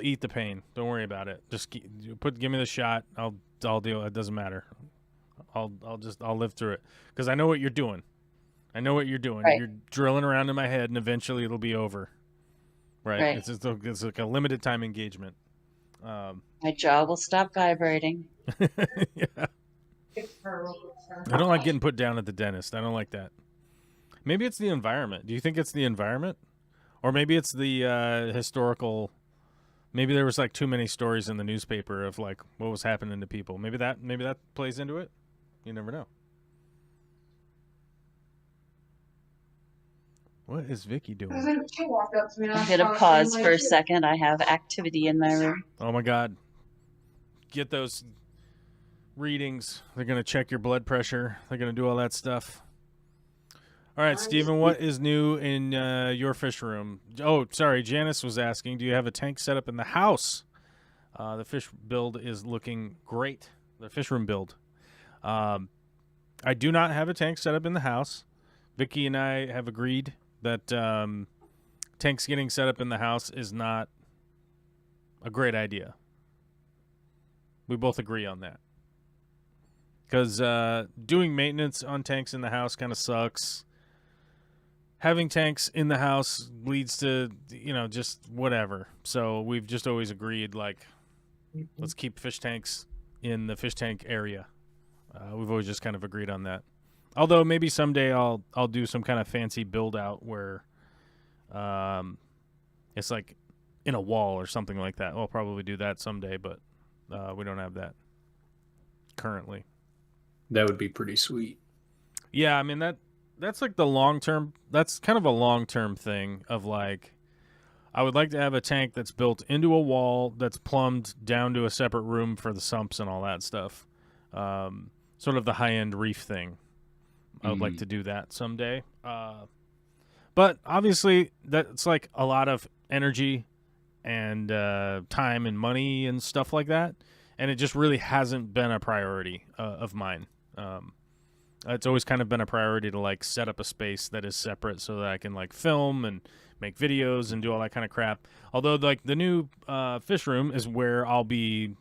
eat the pain. Don't worry about it. Just give me the shot. I'll deal. It doesn't matter. I'll live through it because I know what you're doing. I know what you're doing.
Right.
You're drilling around in my head, and eventually it'll be over. Right. It's like a limited time engagement.
My jaw will stop vibrating.
Yeah. I don't like getting put down at the dentist. I don't like that. Maybe it's the environment. Do you think it's the environment? Or maybe it's the historical... Maybe there was like too many stories in the newspaper of like what was happening to people. Maybe that plays into it. You never know. What is Vicky doing?
I'm going to pause for a second. I have activity in my room.
Oh my God. Get those readings. They're going to check your blood pressure. They're going to do all that stuff. All right, Stephen, what is new in your fish room? Oh, sorry. Janice was asking, do you have a tank set up in the house? The fish build is looking great. The fish room build. I do not have a tank set up in the house. Vicky and I have agreed that tanks getting set up in the house is not a great idea. We both agree on that. Because doing maintenance on tanks in the house kind of sucks. Having tanks in the house leads to, just whatever. So we've just always agreed, like, let's keep fish tanks in the fish tank area. We've always just kind of agreed on that. Although maybe someday I'll do some kind of fancy build out where It's like in a wall or something like that. We'll probably do that someday, but we don't have that currently.
That would be pretty sweet.
Yeah, I mean that's like the long term. That's kind of a long term thing of like, I would like to have a tank that's built into a wall that's plumbed down to a separate room for the sumps and all that stuff. Sort of the high end reef thing. I would like to do that someday. But obviously that's like a lot of energy and time and money and stuff like that. And it just really hasn't been a priority of mine. It's always kind of been a priority to like set up a space that is separate so that I can like film and make videos and do all that kind of crap. Although like the new fish room is where I'll be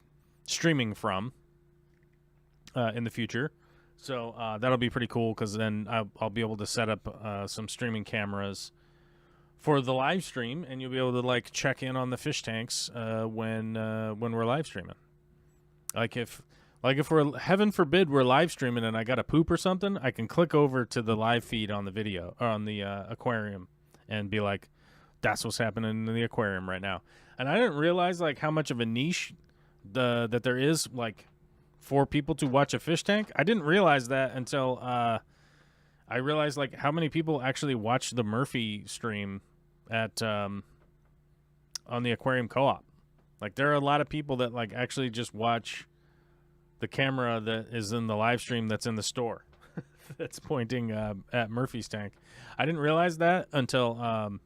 streaming from in the future. So that'll be pretty cool because then I'll be able to set up some streaming cameras for the live stream, and you'll be able to like check in on the fish tanks when we're live streaming. Like if we're, heaven forbid, we're live streaming and I got to poop or something, I can click over to the live feed on the video or on the aquarium and be like, that's what's happening in the aquarium right now. And I didn't realize like how much of a niche that there is like for people to watch a fish tank. I didn't realize that until I realized like how many people actually watch the Murphy stream at on the Aquarium Co-op. Like there are a lot of people that like actually just watch the camera that is in the live stream that's in the store that's pointing at Murphy's tank. I didn't realize that until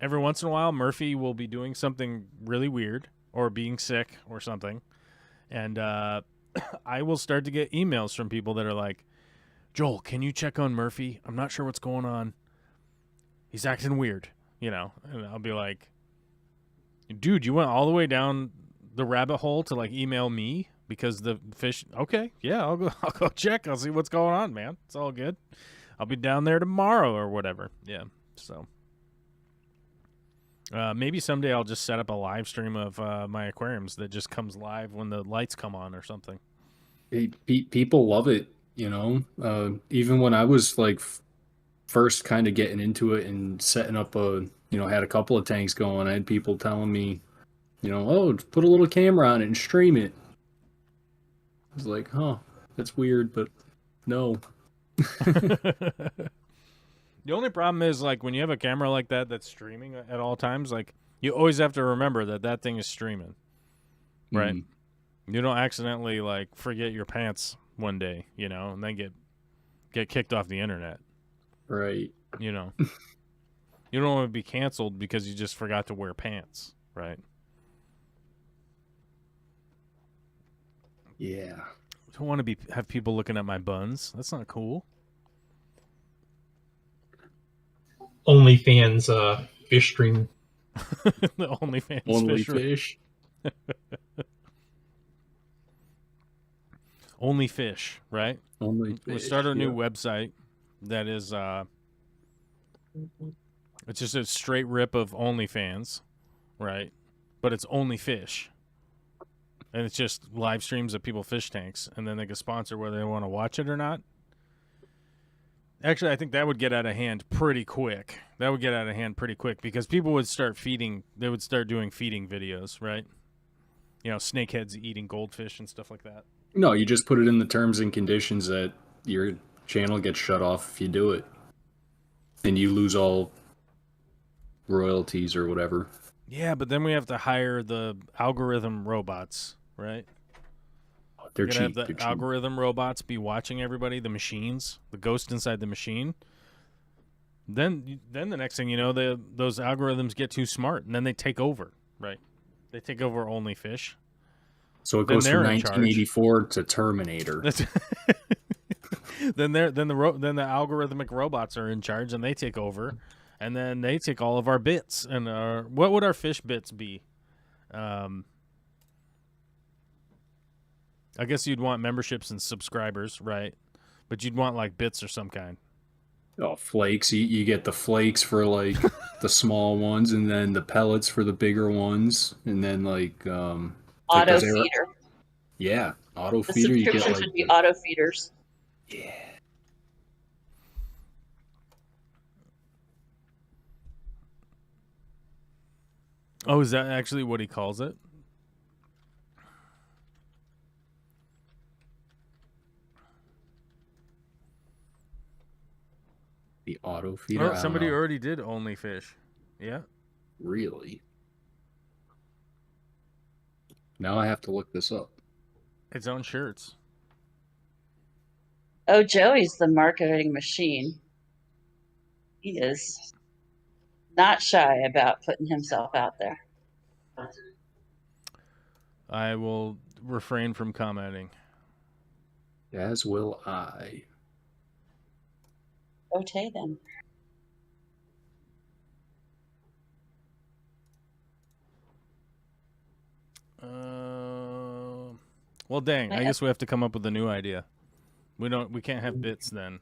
every once in a while Murphy will be doing something really weird or being sick or something. And I will start to get emails from people that are like, Joel, can you check on Murphy? I'm not sure what's going on. He's acting weird, you know? And I'll be like, dude, you went all the way down the rabbit hole to like email me because the fish. Okay, yeah, I'll go check. I'll see what's going on, man. It's all good. I'll be down there tomorrow or whatever. Yeah. So maybe someday I'll just set up a live stream of my aquariums that just comes live when the lights come on or something.
People love it, you know. Even when I was like first kind of getting into it and setting up had a couple of tanks going, I had people telling me, oh, put a little camera on it and stream it. I was like, huh, that's weird, but no.
The only problem is like when you have a camera like that that's streaming at all times, like you always have to remember that thing is streaming, right? You don't accidentally like forget your pants one day, and then get kicked off the internet,
right?
You don't want to be canceled because you just forgot to wear pants, right?
Yeah.
I don't want to have people looking at my buns. That's not cool.
OnlyFans fish stream.
The OnlyFans
Only
fish.
fish.
Only fish, right?
Only fish.
We started a new website that is it's just a straight rip of OnlyFans, right? But it's only fish. And it's just live streams of people fish tanks, and then they can sponsor whether they want to watch it or not. Actually, I think that would get out of hand pretty quick. Because people would start feeding. They would start doing feeding videos, right? Snakeheads eating goldfish and stuff like that.
No, you just put it in the terms and conditions that your channel gets shut off if you do it. And you lose all royalties or whatever.
Yeah, but then we have to hire the algorithm robots, right?
They're cheap.
Have the algorithm robots be watching everybody, the machines, the ghost inside the machine. Then the next thing you know, those algorithms get too smart, and then they take over, right? They take over only fish.
So it goes from 1984 to Terminator.
Then the algorithmic robots are in charge, and they take over, and then they take all of our bits. And what would our fish bits be? I guess you'd want memberships and subscribers, right? But you'd want like bits or some kind.
Oh, flakes. You get the flakes for like the small ones, and then the pellets for the bigger ones, and then like
auto feeder.
Yeah, auto
The
feeder. You get
subscription
like
should be auto feeders.
Yeah.
Oh, is that actually what he calls it?
The auto feeder.
Oh, somebody already did only fish. Yeah.
Really? Now I have to look this up.
It's on shirts.
Oh, Joey's the marketing machine. He is not shy about putting himself out there.
I will refrain from commenting.
As will I.
Okay, then.
Well, dang. I guess we have to come up with a new idea. We can't have bits then.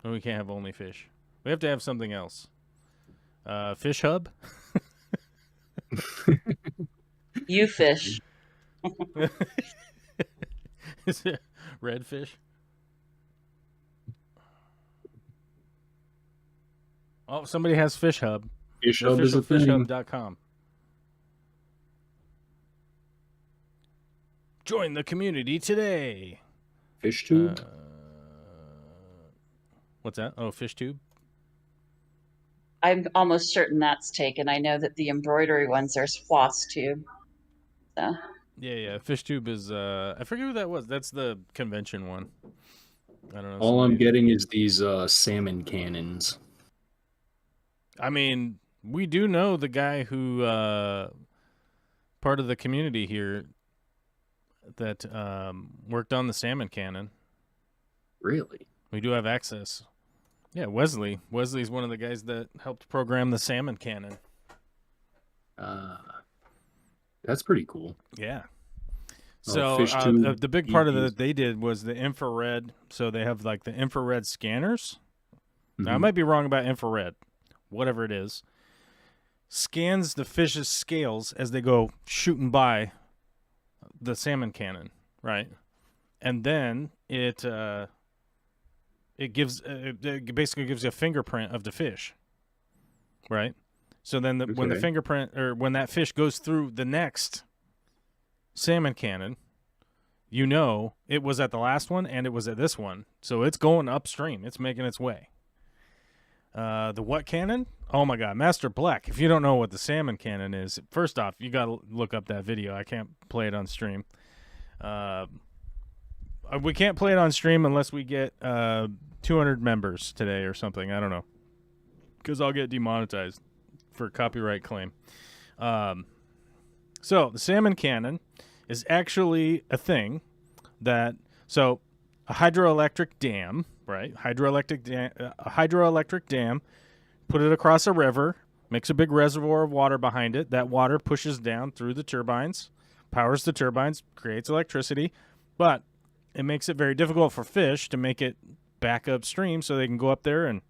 And we can't have only fish. We have to have something else. Fish hub?
You fish.
Is it redfish? Oh, somebody has Fish Hub.
Fish Hub is a thing.
Fishhub.com. Join the community today.
FishTube?
What's that? Oh, FishTube?
I'm almost certain that's taken. I know that the embroidery ones are floss tube. So.
Yeah. FishTube is, I forget who that was. That's the convention one. I don't know.
All I'm getting is these salmon cannons.
I mean, we do know the guy who, part of the community here that worked on the salmon cannon.
Really?
We do have access. Yeah, Wesley. Wesley's one of the guys that helped program the salmon cannon.
That's pretty cool.
Yeah.
Oh,
So the big part of that they did was the infrared. So they have like the infrared scanners. Now, I might be wrong about infrared. Whatever it is. Scans the fish's scales as they go shooting by the salmon cannon, right? And then it basically gives you a fingerprint of the fish, right? So then when the fingerprint or when that fish goes through the next salmon cannon, you know it was at the last one and it was at this one. So it's going upstream. It's making its way. The what cannon? Oh my God, Master Black. If you don't know what the salmon cannon is, first off, you got to look up that video. I can't play it on stream. We can't play it on stream unless we get 200 members today or something. I don't know. Because I'll get demonetized for copyright claim. So the salmon cannon is actually a thing that, so a hydroelectric dam, right? A hydroelectric dam, put it across a river, makes a big reservoir of water behind it. That water pushes down through the turbines, powers the turbines, creates electricity, but it makes it very difficult for fish to make it back upstream so they can go up there and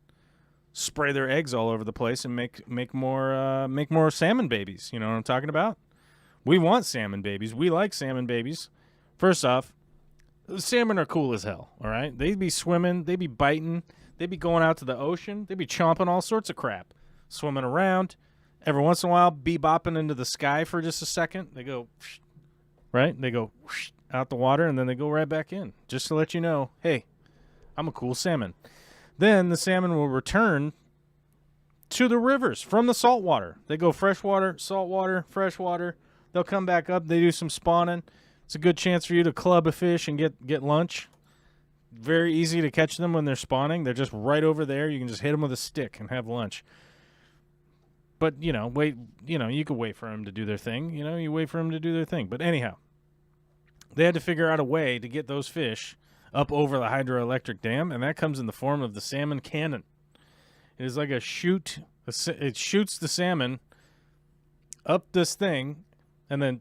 spray their eggs all over the place and make more salmon babies. You know what I'm talking about? We want salmon babies. We like salmon babies. First off, the salmon are cool as hell, all right? They'd be swimming, they'd be biting, they'd be going out to the ocean, they'd be chomping all sorts of crap, swimming around. Every once in a while, bebopping into the sky for just a second. They go, right? They go out the water, and then they go right back in, just to let you know, hey, I'm a cool salmon. Then the salmon will return to the rivers from the saltwater. They go freshwater, saltwater, freshwater. They'll come back up. They do some spawning. It's a good chance for you to club a fish and get lunch. Very easy to catch them when they're spawning. They're just right over there. You can just hit them with a stick and have lunch. But, you could wait for them to do their thing. You wait for them to do their thing. But anyhow, they had to figure out a way to get those fish up over the hydroelectric dam, and that comes in the form of the salmon cannon. It is like a chute. It shoots the salmon up this thing, and then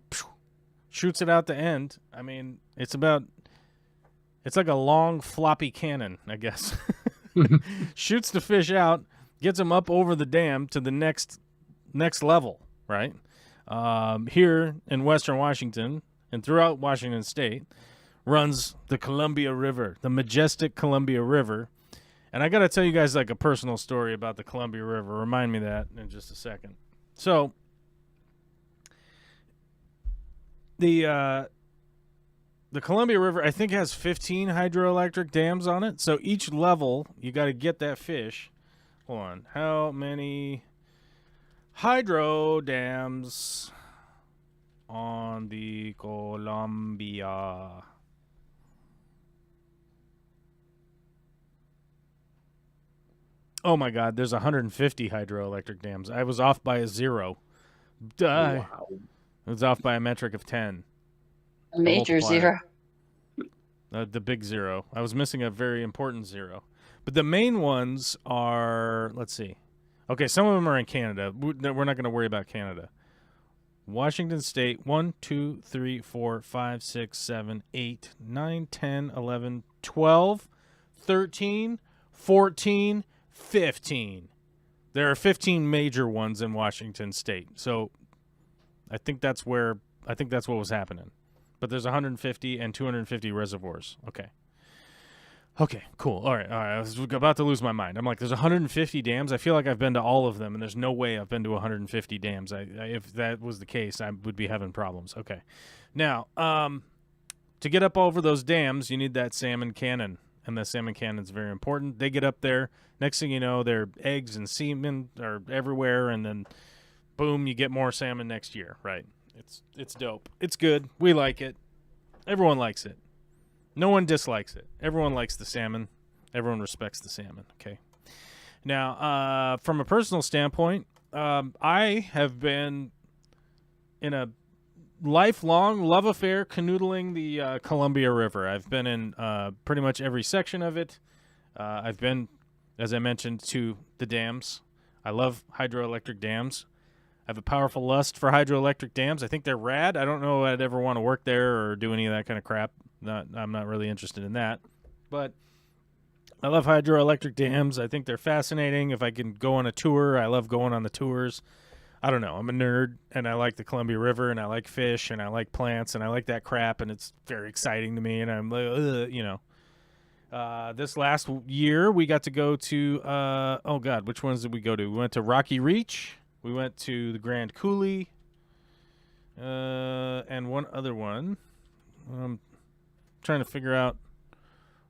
shoots it out the end. I mean, it's like a long floppy cannon, I guess. Shoots the fish out, gets them up over the dam to the next level, right? Here in Western Washington and throughout Washington State runs the Columbia River, the majestic Columbia River. And I got to tell you guys like a personal story about the Columbia River. Remind me that in just a second. So The Columbia River, I think, has 15 hydroelectric dams on it. So each level, you got to get that fish. Hold on. How many hydro dams on the Columbia? Oh my God, there's 150 hydroelectric dams. I was off by a 0. I was off by a metric of 10.
A major
multiplier.
0.
The big 0. I was missing a very important 0. But the main ones are, let's see. Okay, some of them are in Canada. We're not going to worry about Canada. Washington State, 1, 2, 3, 4, 5, 6, 7, 8, 9, 10, 11, 12, 13, 14, 15. There are 15 major ones in Washington State. So I think that's what was happening. But there's 150 and 250 reservoirs. Okay, cool. All right. I was about to lose my mind. I'm like, there's 150 dams. I feel like I've been to all of them, and there's no way I've been to 150 dams. If that was the case, I would be having problems. Okay. Now, to get up over those dams, you need that salmon cannon, and the salmon cannon's very important. They get up there. Next thing you know, their eggs and semen are everywhere, and then, boom, you get more salmon next year. Right. It's dope. It's good. We like it. Everyone likes it. No one dislikes it. Everyone likes the salmon. Everyone respects the salmon. Okay. Now, from a personal standpoint, I have been in a lifelong love affair canoodling the Columbia River. I've been in pretty much every section of it. I've been, as I mentioned, to the dams. I love hydroelectric dams. I have a powerful lust for hydroelectric dams. I think they're rad. I don't know if I'd ever want to work there or do any of that kind of crap. I'm not really interested in that. But I love hydroelectric dams. I think they're fascinating. If I can go on a tour, I love going on the tours. I don't know. I'm a nerd, and I like the Columbia River, and I like fish, and I like plants, and I like that crap, and it's very exciting to me, and I'm like, this last year, we got to go to, oh, God, which ones did we go to? We went to Rocky Reach. We went to the Grand Coulee, and one other one. I'm trying to figure out,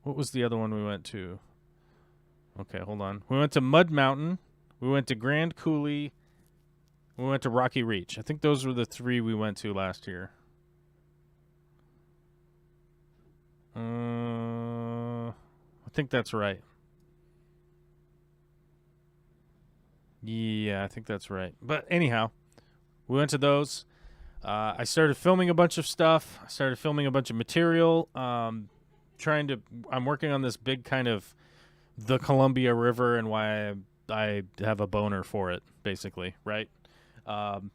what was the other one we went to? Okay, hold on. We went to Mud Mountain. We went to Grand Coulee. We went to Rocky Reach. I think those were the 3 we went to last year. I think that's right. Yeah, I think that's right. But anyhow, we went to those. I started filming a bunch of stuff. I started filming a bunch of material. I'm working on this big kind of the Columbia River and why I have a boner for it, basically, right? Trying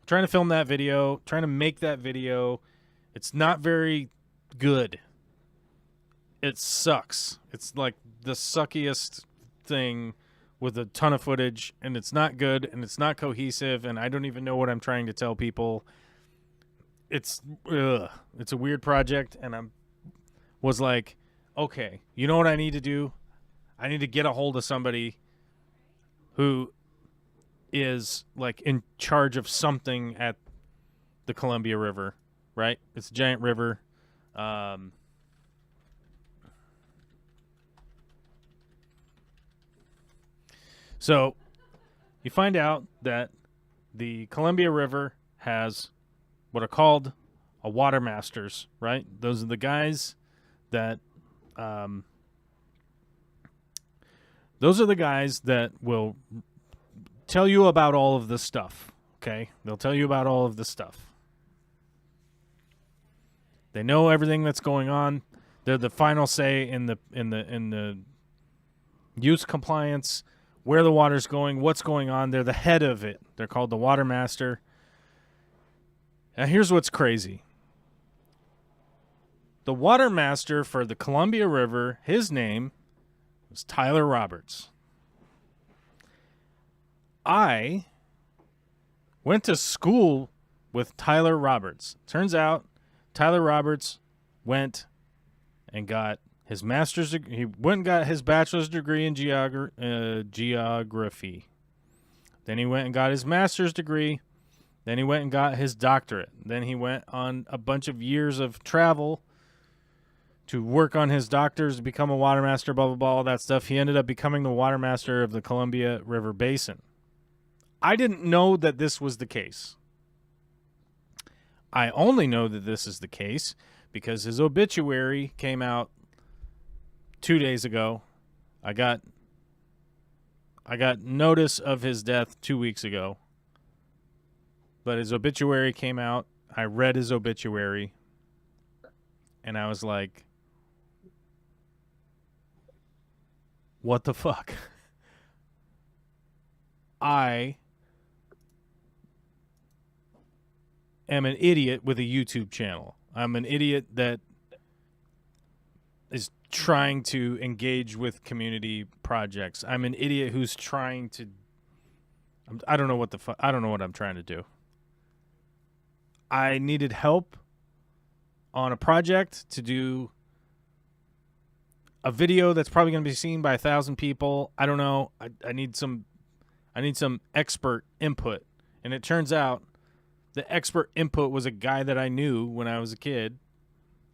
to film that video, trying to make that video. It's not very good. It sucks. It's like the suckiest thing with a ton of footage, and it's not good, and it's not cohesive, and I don't even know what I'm trying to tell people. It's a weird project, and was like, okay, you know what I need to do? I need to get a hold of somebody who is like in charge of something at the Columbia River, right? It's a giant river. So you find out that the Columbia River has what are called a water masters, right? Those are the guys that will tell you about all of this stuff, okay? They'll tell you about all of this stuff. They know everything that's going on. They're the final say in the use compliance, where the water's going, what's going on. They're the head of it. They're called the water master. Now, here's what's crazy. The water master for the Columbia River, his name was Tyler Roberts. I went to school with Tyler Roberts. Turns out Tyler Roberts went and got his master's degree. He went and got his bachelor's degree in geography. Then he went and got his master's degree Then he went and got his doctorate. Then he went on a bunch of years of travel to work on his doctors, to become a water master, blah, blah, blah, all that stuff. He ended up becoming the water master of the Columbia River Basin. I didn't know that this was the case. I only know that this is the case because his obituary came out 2 days ago. I got notice of his death 2 weeks ago. But his obituary came out. I read his obituary. And I was like, what the fuck? I am an idiot with a YouTube channel. I'm an idiot that is trying to engage with community projects. I'm an idiot who's trying to... I don't know what I don't know what I'm trying to do. I needed help on a project to do a video that's probably going to be seen by 1,000 people. I don't know. I need some expert input. And it turns out the expert input was a guy that I knew when I was a kid.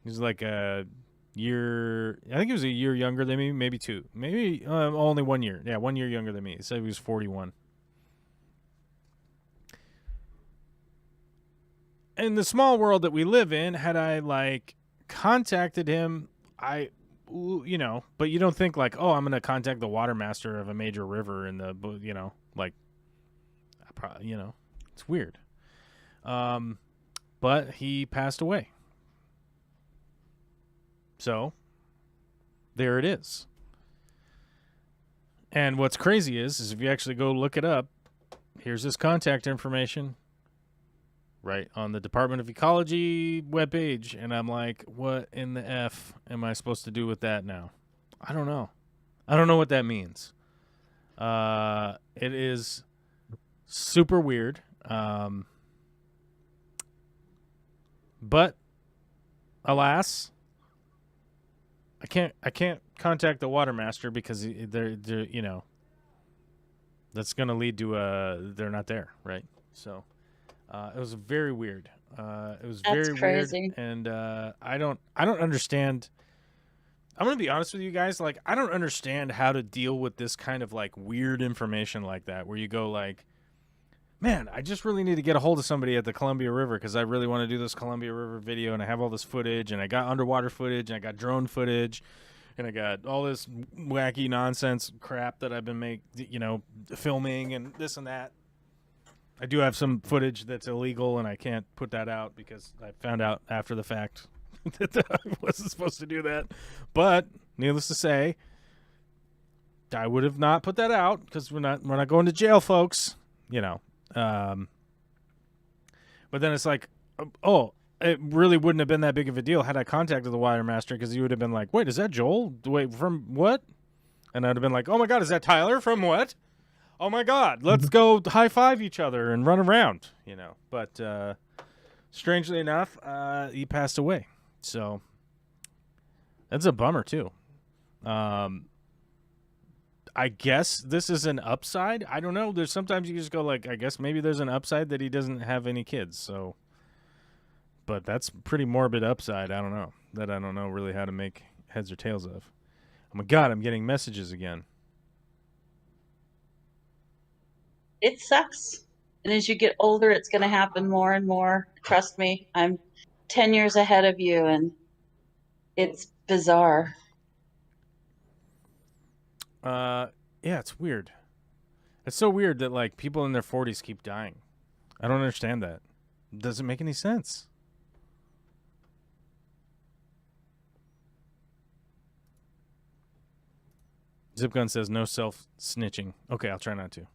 He was like a year, I think he was a year younger than me, maybe two. Maybe only 1 year. Yeah, 1 year younger than me. He said he was 41. In the small world that we live in, had I like contacted him, but you don't think like, oh, I'm going to contact the water master of a major river in the, it's weird. But he passed away. So there it is. And what's crazy is if you actually go look it up, here's his contact information. Right on the Department of Ecology webpage, and I'm like, what in the F am I supposed to do with that now? I don't know. I don't know what that means. It is super weird. But alas, I can't contact the water master because they're that's going to lead to they're not there, right? So it was very weird. It was
That's
very
crazy.
weird, and I don't understand. I'm gonna be honest with you guys. Like, I don't understand how to deal with this kind of like weird information like that, where you go like, man, I just really need to get a hold of somebody at the Columbia River because I really want to do this Columbia River video, and I have all this footage, and I got underwater footage, and I got drone footage, and I got all this wacky nonsense crap that I've been filming and this and that. I do have some footage that's illegal, and I can't put that out because I found out after the fact that I wasn't supposed to do that. But needless to say, I would have not put that out because we're not going to jail, folks. But then it's like, oh, it really wouldn't have been that big of a deal had I contacted the water master, because he would have been like, wait, is that Joel? Wait, from what? And I'd have been like, oh my God, is that Tyler? From what? Oh my God, let's go high five each other and run around, But strangely enough, he passed away. So that's a bummer too. I guess this is an upside. I don't know. There's sometimes you just go like, I guess maybe there's an upside that he doesn't have any kids. So, but that's pretty morbid upside. I don't know really how to make heads or tails of. Oh my God, I'm getting messages again.
It sucks. And as you get older, it's going to happen more and more. Trust me, I'm 10 years ahead of you, and it's bizarre.
Yeah, it's weird. It's so weird that like people in their 40s keep dying. I don't understand that. It doesn't make any sense. Zipgun says no self-snitching. Okay, I'll try not to.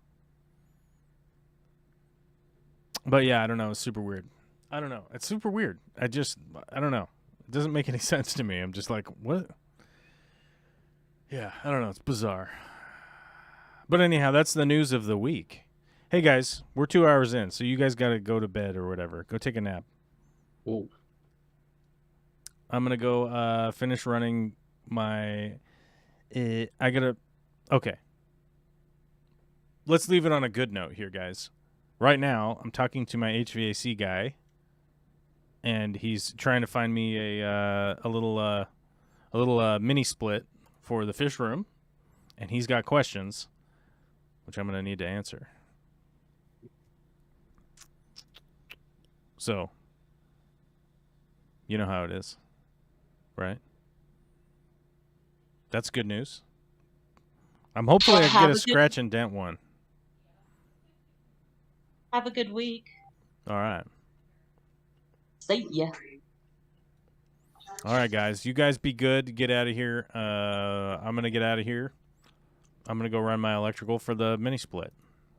But yeah, I don't know. It's super weird. I don't know. It's super weird. I don't know. It doesn't make any sense to me. I'm just like, what? Yeah, I don't know. It's bizarre. But anyhow, that's the news of the week. Hey guys, we're 2 hours in, so you guys got to go to bed or whatever. Go take a nap.
Whoa.
I'm going to go finish running my... Okay. Let's leave it on a good note here, guys. right now I'm talking to my HVAC guy, and he's trying to find me a little mini split for the fish room, and he's got questions, which I'm going to need to answer. So, you know how it is, right? That's good news. I'm hopefully I can get a scratch and dent one.
Have a good week.
All right.
See ya.
All right, guys. You guys be good. Get out of here. I'm going to get out of here. I'm going to go run my electrical for the mini split.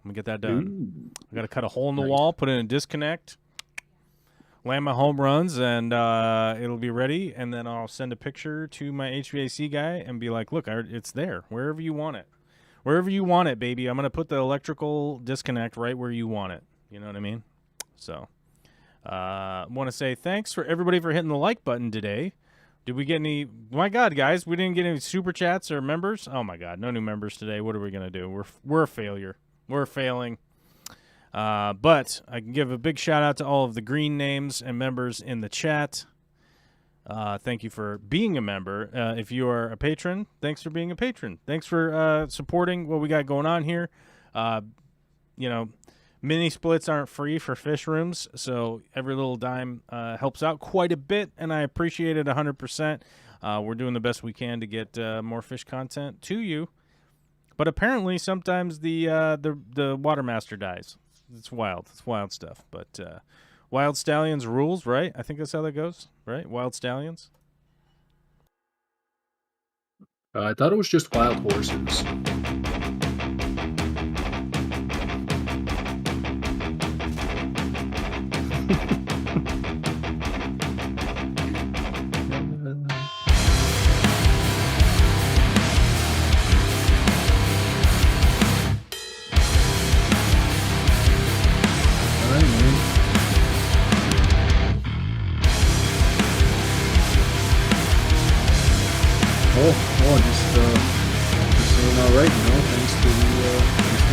I'm going to get that done. I got to cut a hole in the wall, put in a disconnect, land my home runs, and it'll be ready. And then I'll send a picture to my HVAC guy and be like, look, it's there, wherever you want it. Wherever you want it, baby. I'm going to put the electrical disconnect right where you want it. You know what I mean? So I want to say thanks for everybody for hitting the like button today. Did we get any? My God, guys, we didn't get any super chats or members. Oh my God, no new members today. What are we gonna do? We're a failure. We're failing. But I can give a big shout out to all of the green names and members in the chat. Thank you for being a member. If you are a patron, thanks for being a patron. Thanks for supporting what we got going on here. Mini splits aren't free for fish rooms, so every little dime helps out quite a bit, and I appreciate it 100%. We're doing the best we can to get more fish content to you, but apparently sometimes the Watermaster dies. It's wild. It's wild stuff, but Wild Stallions rules, right? I think that's how that goes, right? Wild Stallions?
I thought it was just wild horses. Just saying all right, thanks to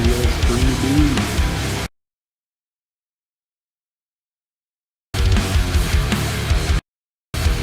the old free dude.